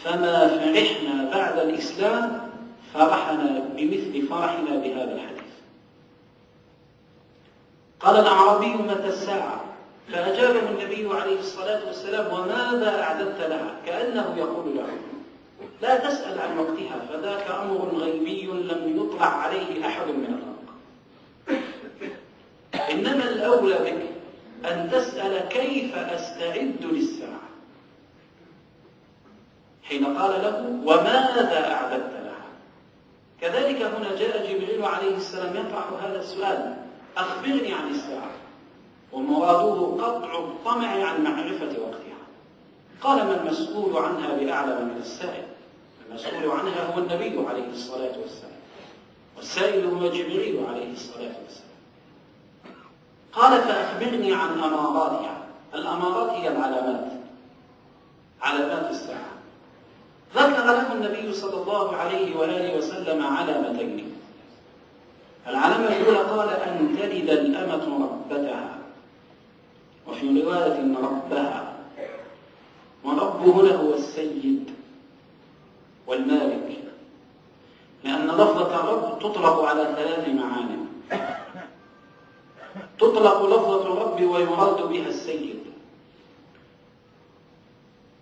فما فرحنا بعد الإسلام فرحنا بمثل فرحنا بهذا الحديث. قال الأعرابي: متى الساعة؟ فأجابه النبي عليه الصلاة والسلام: وماذا أعددت لها؟ كأنه يقول له: لا تسأل عن وقتها، فذاك أمر غيبي لم يطلع عليه أحد من الخلق. إنما الأولى بك أن تسأل كيف أستعد للساعة. حين قال له: وماذا أعددت لها؟ كذلك هنا جاء جبريل عليه السلام يطرح هذا السؤال: أخبرني عن الساعة، ومراده قطع الطمع عن معرفة وقتها. قال: ما المسؤول عنها بأعلم من السائل؟ المسؤول عنها هو النبي عليه الصلاة والسلام، والسائل هو جبريل عليه الصلاة والسلام. قال: فأخبرني عن أماراتها. الأمارات هي العلامات، علامات الساعة. ذكر له النبي صلى الله عليه وآله وسلم علامتين. العلامة الأولى قال: أن تلد الأمة ربتها، وفي رواية ربها. ورب هنا هو السيد والمالك، لأن لفظة رب تطلق على 3 معاني. تطلق لفظة رب ويراد بها السيد،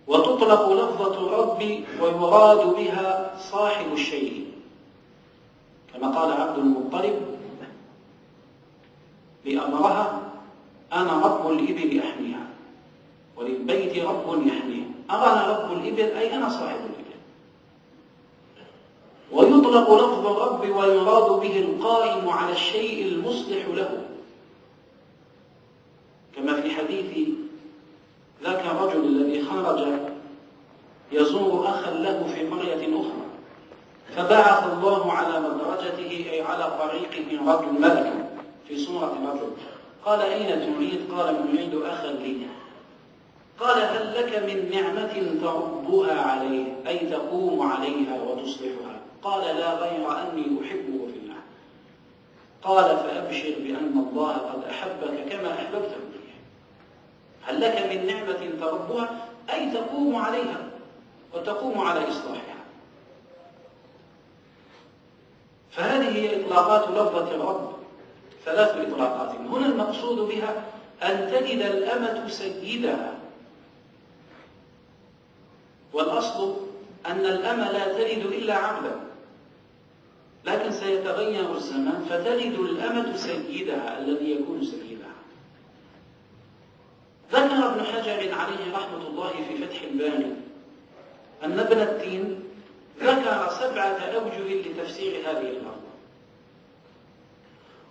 وتطلق لفظة رب ويراد بها صاحب الشيء، كما قال عبد المطلب لأمرها: أنا رب الإبل أحميها، وللبيت رب يحميه. أنا رب الإبل أي أنا صاحب الإبل. ويطلق لفظ الرب ويراد به القائم على الشيء المصلح له، كما في حديث ذاك الرجل الذي خرج يزور أخا له في قرية أخرى، فبعث الله على مدرجته أي على طريقه رجل ملك في صورة رجل. قال: أين تريد؟ قال: أريد أخا لي. قال: هل لك من نعمة تربها عليه أي تقوم عليها وتصلحها؟ قال: لا، غير أني أحبه في الله. قال: فأبشر بأن الله قد أحبك كما أحببته فيه. هل لك من نعمة تربها أي تقوم عليها وتقوم على إصلاحها. فهذه هي إطلاقات لفظة الرب، 3 إطلاقات. هنا المقصود بها أن تجد الأمة سيدها، والأصل أن الأمة لا تلد إلا عبدا، لكن سيتغير الزمان فتلد الأمة سيدها الذي يكون سيدها. ذكر ابن حجر عليه رحمة الله في فتح الباري أن ابن التين ذكر 7 أوجه لتفسير هذه الأرض،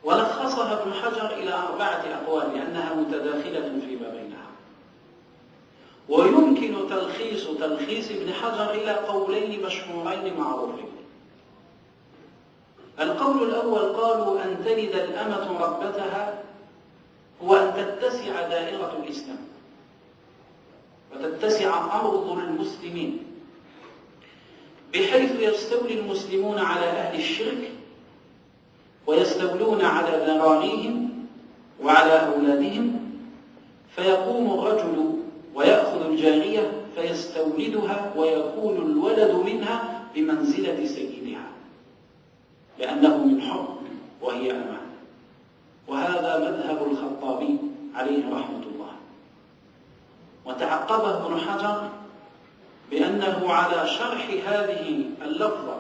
ولخصها ابن حجر إلى 4 أقوال لأنها متداخلة فيما بينها. ويمكن تلخيص ابن حجر إلى قولين مشهورين معروفين. القول الأول قالوا أن تلد الأمة ربتها هو أن تتسع دائرة الإسلام وتتسع أرض المسلمين، بحيث يستولي المسلمون على أهل الشرك ويستولون على ذراريهم وعلى أولادهم، فيقوم الرجل ويأخذ الجارية فيستولدها ويكون الولد منها بمنزلة سيدها، لأنه من حر وهي أمة. وهذا مذهب الخطابي عليه رحمة الله. وتعقبه ابن حجر بأنه على شرح هذه اللفظة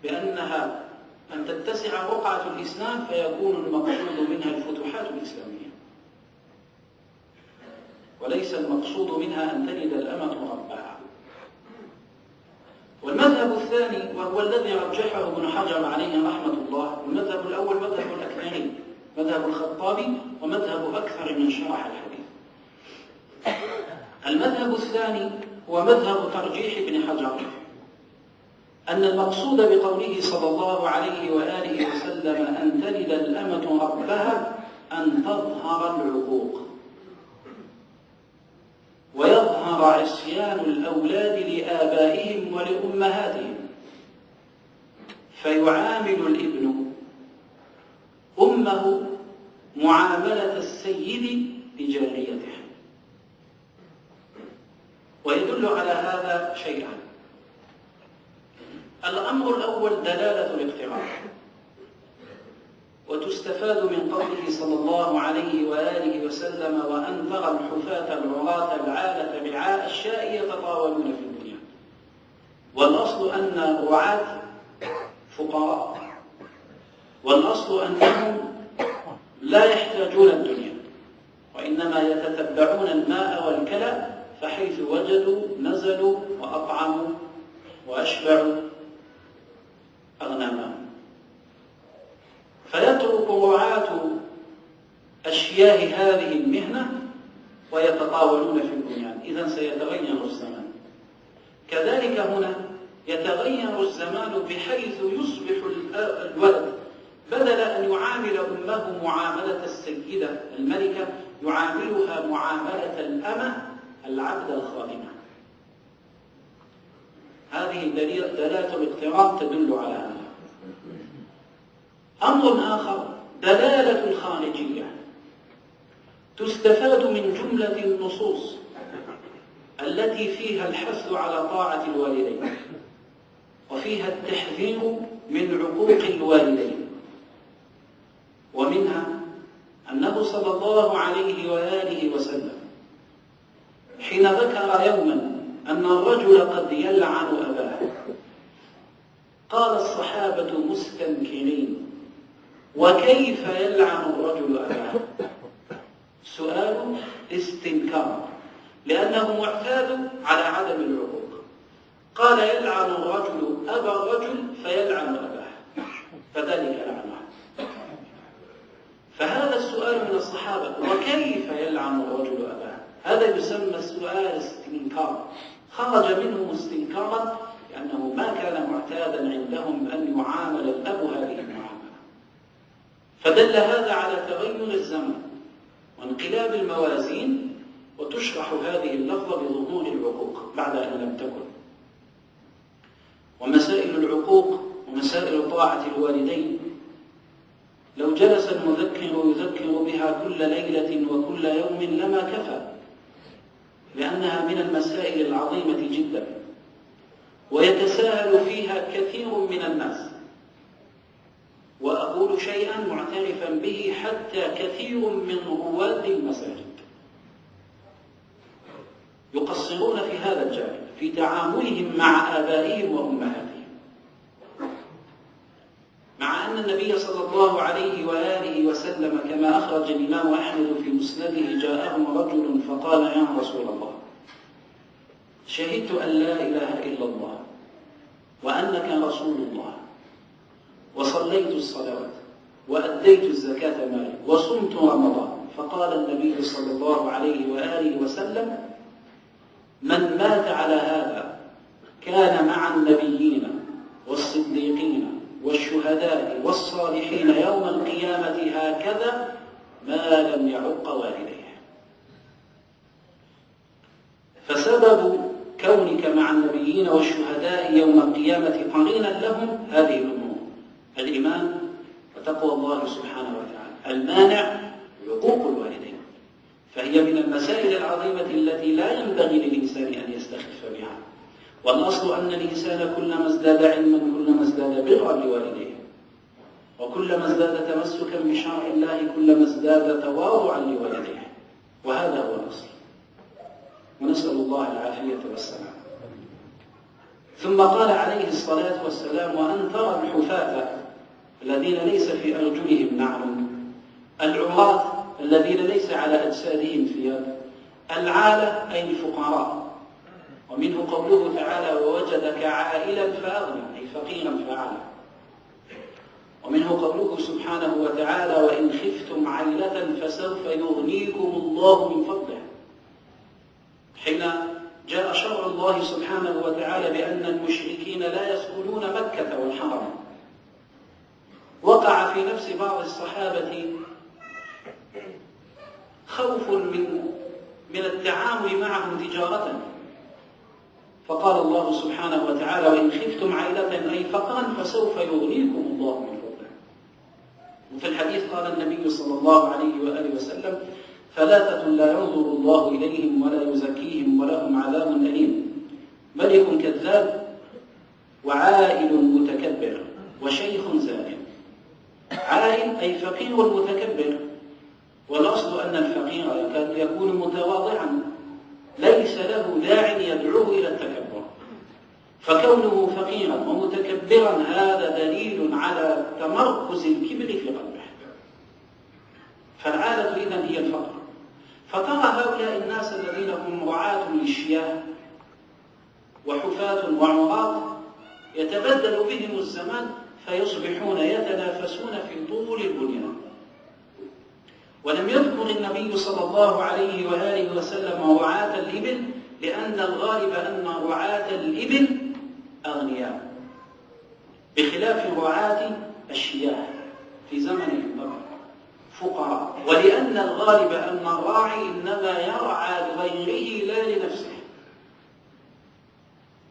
بأنها أن تتسع رقعة الإسلام فيكون المقصود منها الفتوحات الإسلامية، وليس المقصود منها أن تلد الأمة ربها. والمذهب الثاني وهو الذي رجحه ابن حجر عليه رحمة الله، المذهب الأول مذهب الأكثرين، مذهب الخطابي ومذهب أكثر من شرح الحديث. المذهب الثاني هو مذهب ترجيح ابن حجر، أن المقصود بقوله صلى الله عليه وآله وسلم أن تلد الأمة ربها أن تظهر العقوق ويظهر عصيان الأولاد لآبائهم ولأمهاتهم، فيعامل الابن أمه معاملة السيد لجاريته. ويدل على هذا شيئان: الأمر الأول دلالة الاقتران، وتستفاد من قوله صلى الله عليه وآله وسلم وأن ترى الحفاة العراة العالة رعاء الشاء يتطاولون في الدنيا. والأصل أن الرعاة فقراء، والأصل أنهم لا يحتاجون الدنيا، وإنما يتتبعون الماء والكلى، فحيث وجدوا نزلوا وأطعموا وأشبعوا أغنامهم. فيترك رعاة أشياء هذه المهنة ويتطاولون في البنيان، إذن سيتغير الزمان. كذلك هنا يتغير الزمان بحيث يصبح الولد بدل أن يعامل أمه معاملة السيدة الملكة يعاملها معاملة الأمة العبد الخادمة. هذه دلالة الاقتران تدل على هذا. أمر آخر دلالة الخارجية، تستفاد من جملة النصوص التي فيها الحث على طاعة الوالدين، وفيها التحذير من عقوق الوالدين. ومنها أنه صلى الله عليه وآله وسلم حين ذكر يوما أن الرجل قد يلعن أباه قال الصحابة مستنكرين: وكيف يلعن الرجل أباه؟ سؤال استنكار، لأنه معتاد على عدم العقوق. قال: يلعن الرجل أبا الرجل فيلعن أباه، فذلك لعنه. فهذا السؤال من الصحابة: وكيف يلعن الرجل أباه؟ هذا يسمى سؤال استنكار، خرج منه استنكارا لأنه ما كان معتادا عندهم أن يعامل الأب هذه المعاملة. فدل هذا على تغير الزمن وانقلاب الموازين، وتشرح هذه اللفظة بظهور العقوق بعد أن لم تكن. ومسائل العقوق ومسائل طاعة الوالدين لو جلس المذكر يذكر بها كل ليلة وكل يوم لما كفى، لأنها من المسائل العظيمة جدا، ويتساهل فيها كثير من الناس. وأقول شيئا معترفا به حتى كثير من رواد المساجد يقصرون في هذا الجانب في تعاملهم مع آبائهم وأمهاتهم، مع أن النبي صلى الله عليه وآله وسلم كما أخرج الإمام أحمد في مسنده جاءهم رجل فقال: يا رسول الله، شهدت أن لا إله إلا الله وأنك رسول الله، وصليت الصلوات وأديت الزكاة مالي وصمت رمضان. فقال النبي صلى الله عليه وآله وسلم: من مات على هذا كان مع النبيين والصديقين والشهداء والصالحين يوم القيامة هكذا ما لم يعق والديه. فسبب كونك مع النبيين والشهداء يوم القيامة قرينا لهم هذه الأمور: الإيمان وتقوى الله سبحانه وتعالى. المانع عقوق الوالدين، فهي من المسائل العظيمة التي لا ينبغي للإنسان أن يستخف بها. والأصل أن الإنسان كلما ازداد علما كلما ازداد برا لوالديه. وكلما ازداد تمسكا بشرع الله كلما ازداد تواضعا لوالديه، وهذا هو الأصل، ونسأل الله العافية والسلام. ثم قال عليه الصلاة والسلام: وأن ترى الحفاة الذين ليس في أرجلهم نعل، العراة الذين ليس على أجسادهم ثياب، العالة أي الفقراء. ومنه قوله تعالى: ووجدك عائلا فأغنى، أي فقيرا فأعلى. ومنه قوله سبحانه وتعالى: وإن خفتم عيلة فسوف يغنيكم الله من فضله، حين جاء شرع الله سبحانه وتعالى بأن المشركين لا يدخلون مكة والحرم. وقع في نفس بعض الصحابة خوف من التعامل معهم تجارة، فقال الله سبحانه وتعالى: وإن خفتم عيلة أي فقرا فسوف يغنيكم الله من فضله. وفي الحديث قال النبي صلى الله عليه وآله وسلم: ثلاثة لا ينظر الله إليهم ولا يزكيهم ولهم عذاب أليم: ملك كذاب، وعائل متكبر، وشيخ زانٍ. عائل أي فقير متكبر، والأصل أن الفقير يكون متواضعا ليس له داع يدعوه إلى التكبر، فكونه فقيرا ومتكبرا هذا دليل على تمركز الكبر في قلبه. فالعادة إذن هي الفقر. فترى هؤلاء الناس الذين هم رعاة للشياه وحفاة وعراة يتبدل بهم الزمان فيصبحون يتنافسون في طول البنيان. ولم يذكر النبي صلى الله عليه وآله وسلم رعاة الإبل، لأن الغالب أن رعاة الإبل أغنياء، بخلاف رعاة الشياه في زمن النبي فقراء، ولأن الغالب أن الراعي إنما يرعى لغيره لا لنفسه،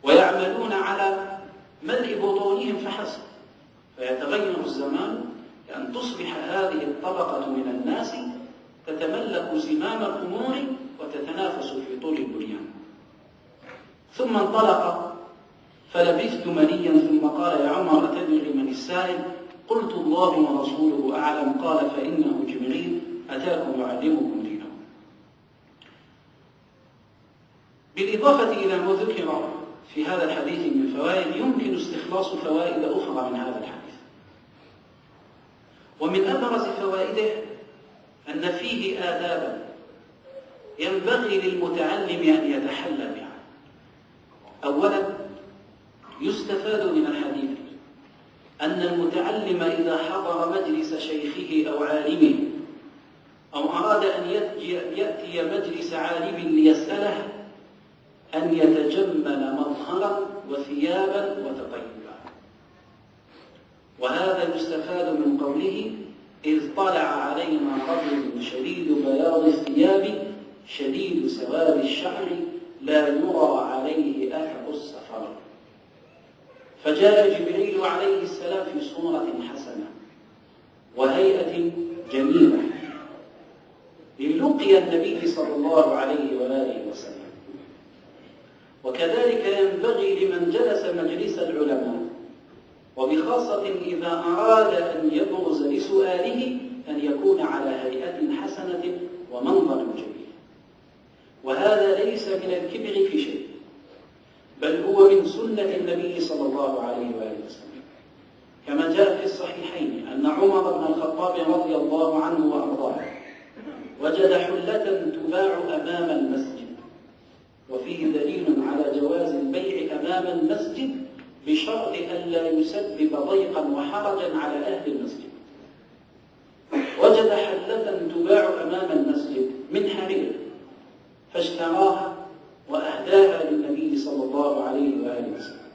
ويعملون على ملء بطونهم فحسب. فيتغير الزمان لأن تصبح هذه الطبقة من الناس تتملك زمام الأمور وتتنافس في طول البنيان. ثم انطلق فلبثت مليا ثم قال: يا عمر أتدري من السائل؟ قلت: الله ورسوله أعلم. قال: فإنه جبريل أتاكم يعلمكم دينكم. بالإضافة إلى ما ذكر في هذا الحديث من فوائد، يمكن استخلاص فوائد أخرى من هذا الحديث. ومن أبرز فوائده أن فيه آدابا ينبغي للمتعلم أن يتحلى بها. أولا، يستفاد من الحديث أن المتعلم إذا حضر مجلس شيخه أو عالمه، أو أراد أن يأتي مجلس عالم ليسأله، أن يتجمل مظهرا وثيابا وتطيبا. وهذا يستفاد من قوله: إذ طلع علينا رجل شديد بياض الثياب شديد سواد الشعر لا يرى عليه أثر السفر. فجاء جبريل عليه السلام في صورة حسنة وهيئة جميلة للقي النبي صلى الله عليه وآله وسلم. وكذلك ينبغي لمن جلس مجلس العلماء، وبخاصة إذا أراد أن يبرز لسؤاله، أن يكون على هيئة حسنة ومنظر جميل. وهذا ليس من الكبر في شيء، بل هو من سنة النبي صلى الله عليه وآله وسلم، كما جاء في الصحيحين أن عمر بن الخطاب رضي الله عنه وأرضاه وجد حلة تباع أمام المسجد، وفيه دليل على جواز البيع أمام المسجد بشرط ألا يسبب ضيقا وحرجا على أهل المسجد. وجد حلة تباع أمام المسجد من حرير فاشتراها وأهداها للنبي صلى الله عليه وآله وسلم،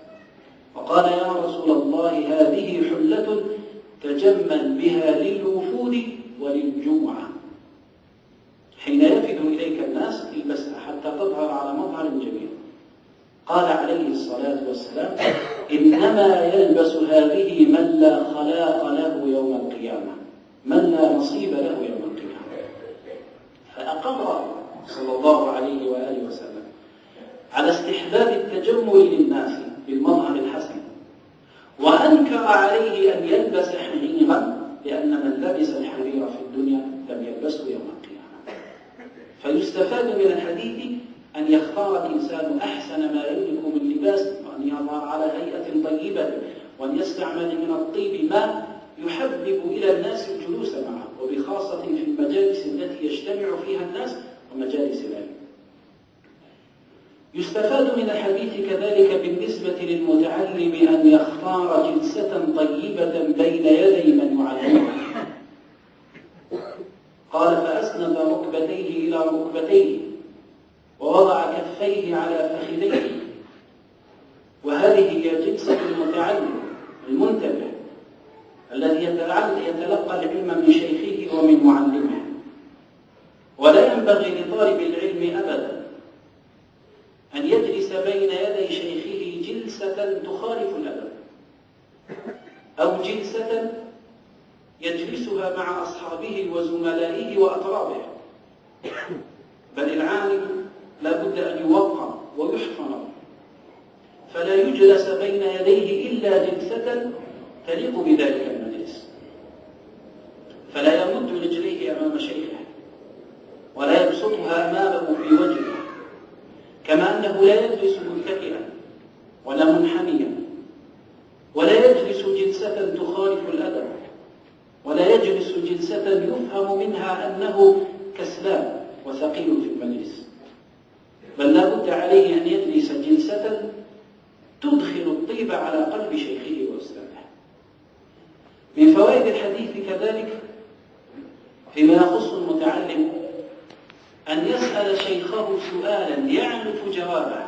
وقال: يا رسول الله، هذه حلة تجمل بها للوفود وللجمعة، حين يفد إليك الناس البسها حتى تظهر على مظهر جميل. قال عليه الصلاة والسلام: إنما يلبس هذه من لا خلاق له يوم القيامة، من لا نصيب له يوم القيامة. فأقر صلى الله عليه وآله وسلم على استحباب التجمل للناس بالمظهر الحسن، وأنكر عليه أن يلبس حريرا لبس الحرير في الدنيا لم يلبسه يوم القيامة. فيستفاد من الحديث أن يختار الإنسان أحسن ما يملك من لباس، وأن يظهر على هيئة طيبة، وأن يستعمل من الطيب ما يحبب إلى الناس الجلوس معه، وبخاصة في المجالس التي يجتمع فيها الناس ومجالس العلم. يستفاد من الحديث كذلك بالنسبة للمتعلم أن يختار جلسة طيبة بين يدي من يعلمه. قال: فأسند ركبتيه إلى ركبتيه ووضع كفيه على فخذيه. وهذه هي جلسة المتعلم المنتبه الذي يتلقى العلم من شيخه ومن معلمه. ولا ينبغي لطالب العلم أبدا أن يجلس بين يدي شيخه جلسة تخالف الأدب، أو جلسة يجلسها مع أصحابه وزملائه وأطرابه. بل العالم لا بد أن يوقر ويحفظ، فلا يجلس بين يديه إلا جلسة تليق بذلك المجلس. فلا يمد رجليه أمام شيخه، ولا يبسطها أمامه في وجهه، كما أنه لا يجلس متكئا ولا منحنيا، ولا يجلس جلسة تخالف الأدب، ولا يجلس جلسة يفهم منها أنه كسلان وثقيل في المجلس. بل لا بد عليه أن يجلس جلسة تدخل الطيب على قلب شيخه وأستاذه. من فوائد الحديث كذلك فيما يخص المتعلم أن يسأل شيخه سؤالا يعرف جوابه،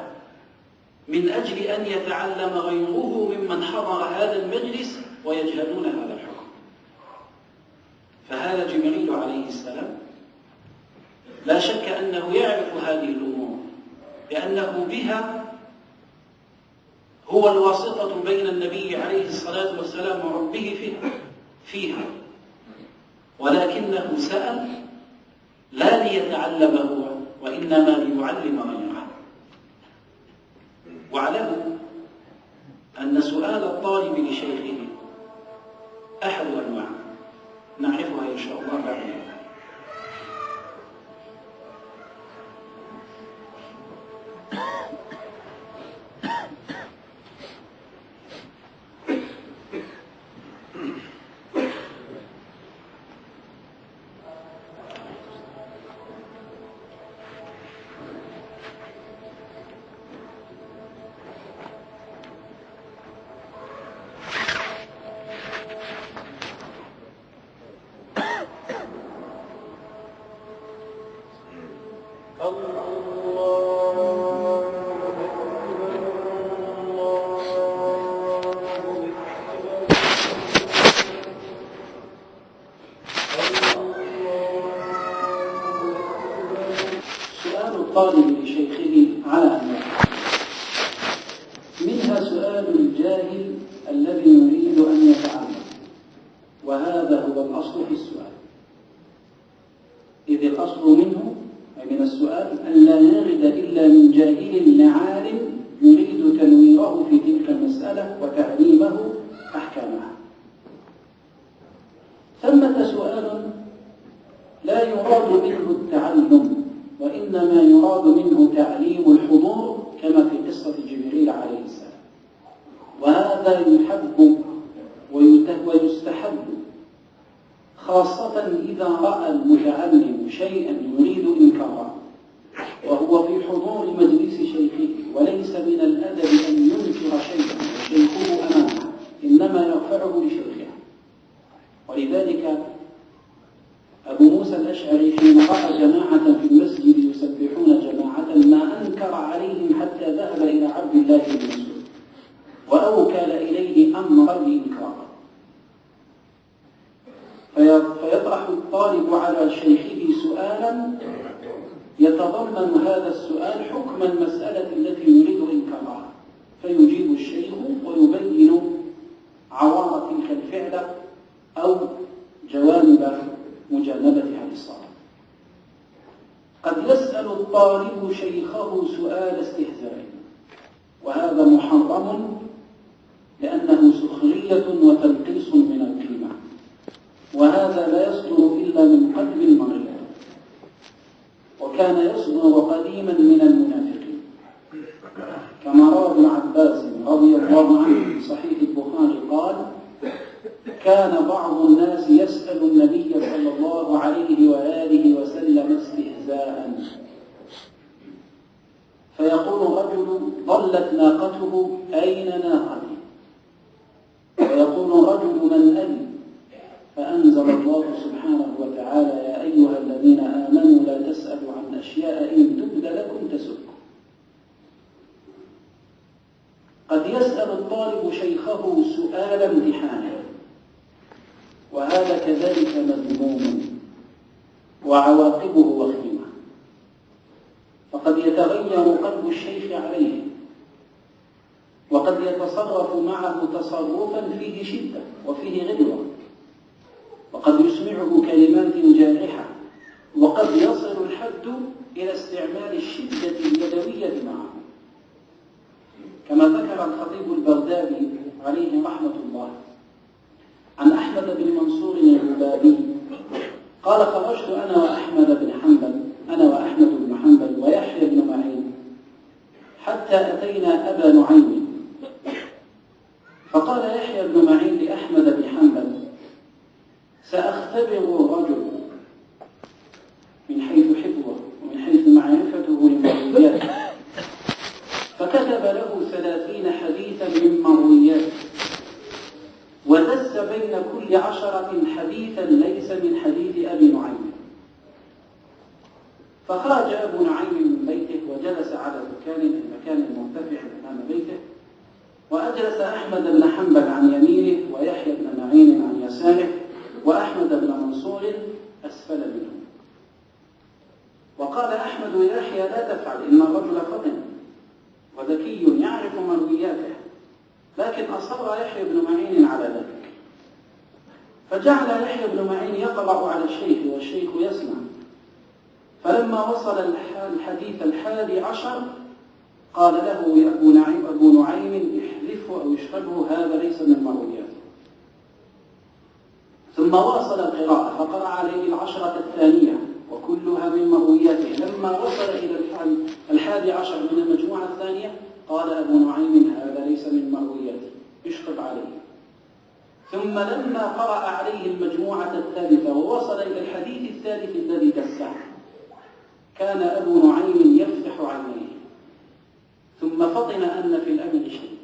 من أجل أن يتعلم غيره ممن حضر هذا المجلس ويجهلون هذا الحكم. فهذا جبريل عليه السلام لا شك أنه يعرف هذه الأمور، لأنه بها هو الواسطة بين النبي عليه الصلاة والسلام وربه فيها، ولكنه سأل لا ليتعلم هو، وإنما ليعلم غيره. واعلموا أن سؤال الطالب لشيخه أحد أنواع نعرفها إن شاء الله بعد ذلك. الطالب لشيخه على أنواع، منها سؤال الجاهل الذي يريد أن يتعلم، وهذا هو الأصل في السؤال، إذ الأصل منه أي من السؤال أن لا يرد إلا من جاهل لعالم يريد تنويره في تلك المسألة وتعليمه أحكامها. ثمة سؤال لا يراد منه التعلم، وإنما يراد منه تعليم الحضور، كما في قصة جبريل عليه السلام. وهذا يحب ويستحب خاصة إذا رأى المتعلم شيئا يريد إنكاره وهو في حضور مجلس شيخه، وليس من الأدب أن ينكر شيئا وشيخه أمامه، إنما يرفعه لشيخه. ولذلك أبو موسى الأشعري حين رأى جماعة في المسجد يسبحون جماعة ما أنكر عليهم حتى ذهب إلى عبد الله بن مسعود وأوكل إليه أمر الإنكار، فيطرح الطالب على شيخه سؤالا يتضمن هذا السؤال حكم المسألة التي يريد إنكارها، فيجيب الشيخ ويبين عوار تلك الفعلة أو جوانب مجانبتها للصلاة. قد يسأل الطالب شيخه سؤال استهزاء، وهذا محرم لأنه سخرية وتنقيص من القيمة، وهذا لا كما روى ابن عباس رضي الله عنه في صحيح البخاري قال: كان بعض الناس يسأل النبي صلى الله عليه وآله وسلم استهزاء، فيقول رجل: ضلت ناقته، أين ناقتي؟ ويقول رجل: من أبي؟ فأنزل الله سبحانه وتعالى: يا أيها الذين آمنوا لا تسألوا عن أشياء إن تبد لكم تسؤكم. قد يسأل الطالب شيخه سؤال امتحان، وهذا كذلك مذموم وعواقبه وخيمة، فقد يتغير قلب الشيخ عليه، وقد يتصرف معه تصرفا فيه شدة وفيه غلظة، وقد يسمعه كلمات جارحة، وقد يصل الحد إلى استعمال الشدة اليدوية معه، كما ذكر الخطيب البغدادي عليه رحمة الله عن أحمد بن منصور العبادي قال: خرجت أنا وأحمد بن حنبل ويحيى بن معين حتى أتينا أبا نعيم، فقال يحيى بن معين لأحمد بن حنبل: سأختبر الرجل من حيث حفظه ومن حيث معرفته لمروياته، فكتب له 30 حديثا من مروياته، ودس بين كل 10 حديثا ليس من حديث أبي نعيم. فخرج أبو نعيم من بيته وجلس على المكان المرتفع أمام بيته، وأجلس أحمد بن حنبل عن يمينه ويحيى بن معين عن يساره وأحمد بن منصور أسفل منه. وقال أحمد ليحيى: لا تفعل، إن الرجل فطن وذكي يعرف مروياته. لكن أصر يحيى بن معين على ذلك، فجعل يحيى بن معين يقرأ على الشيخ والشيخ يسمع. فلما وصل الحديث 11 قال له أبو نعيم: احذفه أو اشربه، هذا ليس من مروياته. ثم واصل القراءة فقرأ عليه 10 الثانية وكلها من مروياته. لما وصل إلى 11 من المجموعة الثانية قال أبو نعيم: هذا ليس من مروياته، اشرب عليه. ثم لما قرأ عليه المجموعة الثالثة ووصل إلى الحديث الثالث الذي دسه، كان أبو نعيم يفتح عينيه، ثم فطن أن في الأمر شيء،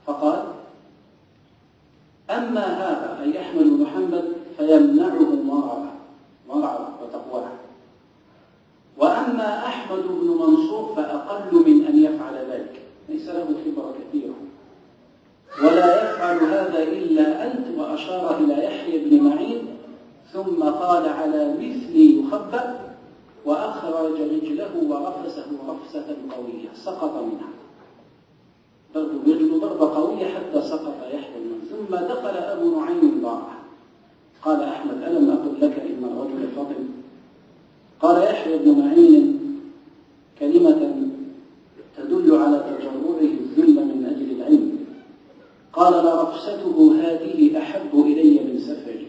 فقال: أما هذا أي أحمد بن حنبل فيمنعه مرعى وتقواه، وأما أحمد بن منصور فأقل من أن يفعل ذلك، ليس له خبرة كثيرة، ولا يفعل هذا إلا أنت. وأشار إلى يحيى بن معين، ثم قال: على مثلي يخبأ، وأخرج رجله ورفسه رفسة قوية سقط منها، ضرب رجله ضربة قوية حتى سقط يحيى بن. ثم دخل أبو نعيم ضاعه. قال أحمد: ألم أقل لك إن الرجل فطن؟ قال يحيى بن معين كلمة تدل على تجرعه الذل من أجل العلم، قال: لرفسته هذه أحب إلي من سفري.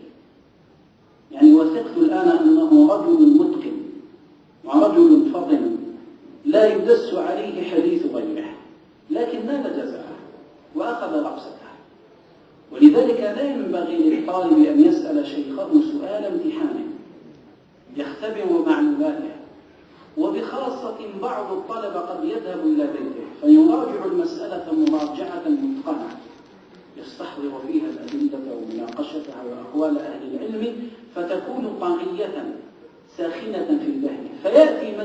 يعني وثقت الآن أنه رجل متقن ورجل فطن لا يدس عليه حديث غيره، لكن نال جزاءه وأخذ رفسته. ولذلك لا ينبغي للطالب أن يسأل شيخه سؤال امتحان يختبر معلوماته، وبخاصة بعض الطلبة قد يذهب إلى بيته فيراجع المسألة مراجعة متقنة يستحضر فيها الأدلة ومناقشتها وأقوال أهل العلم، فتكون طاغية ساخنة في الذهن، فيأتي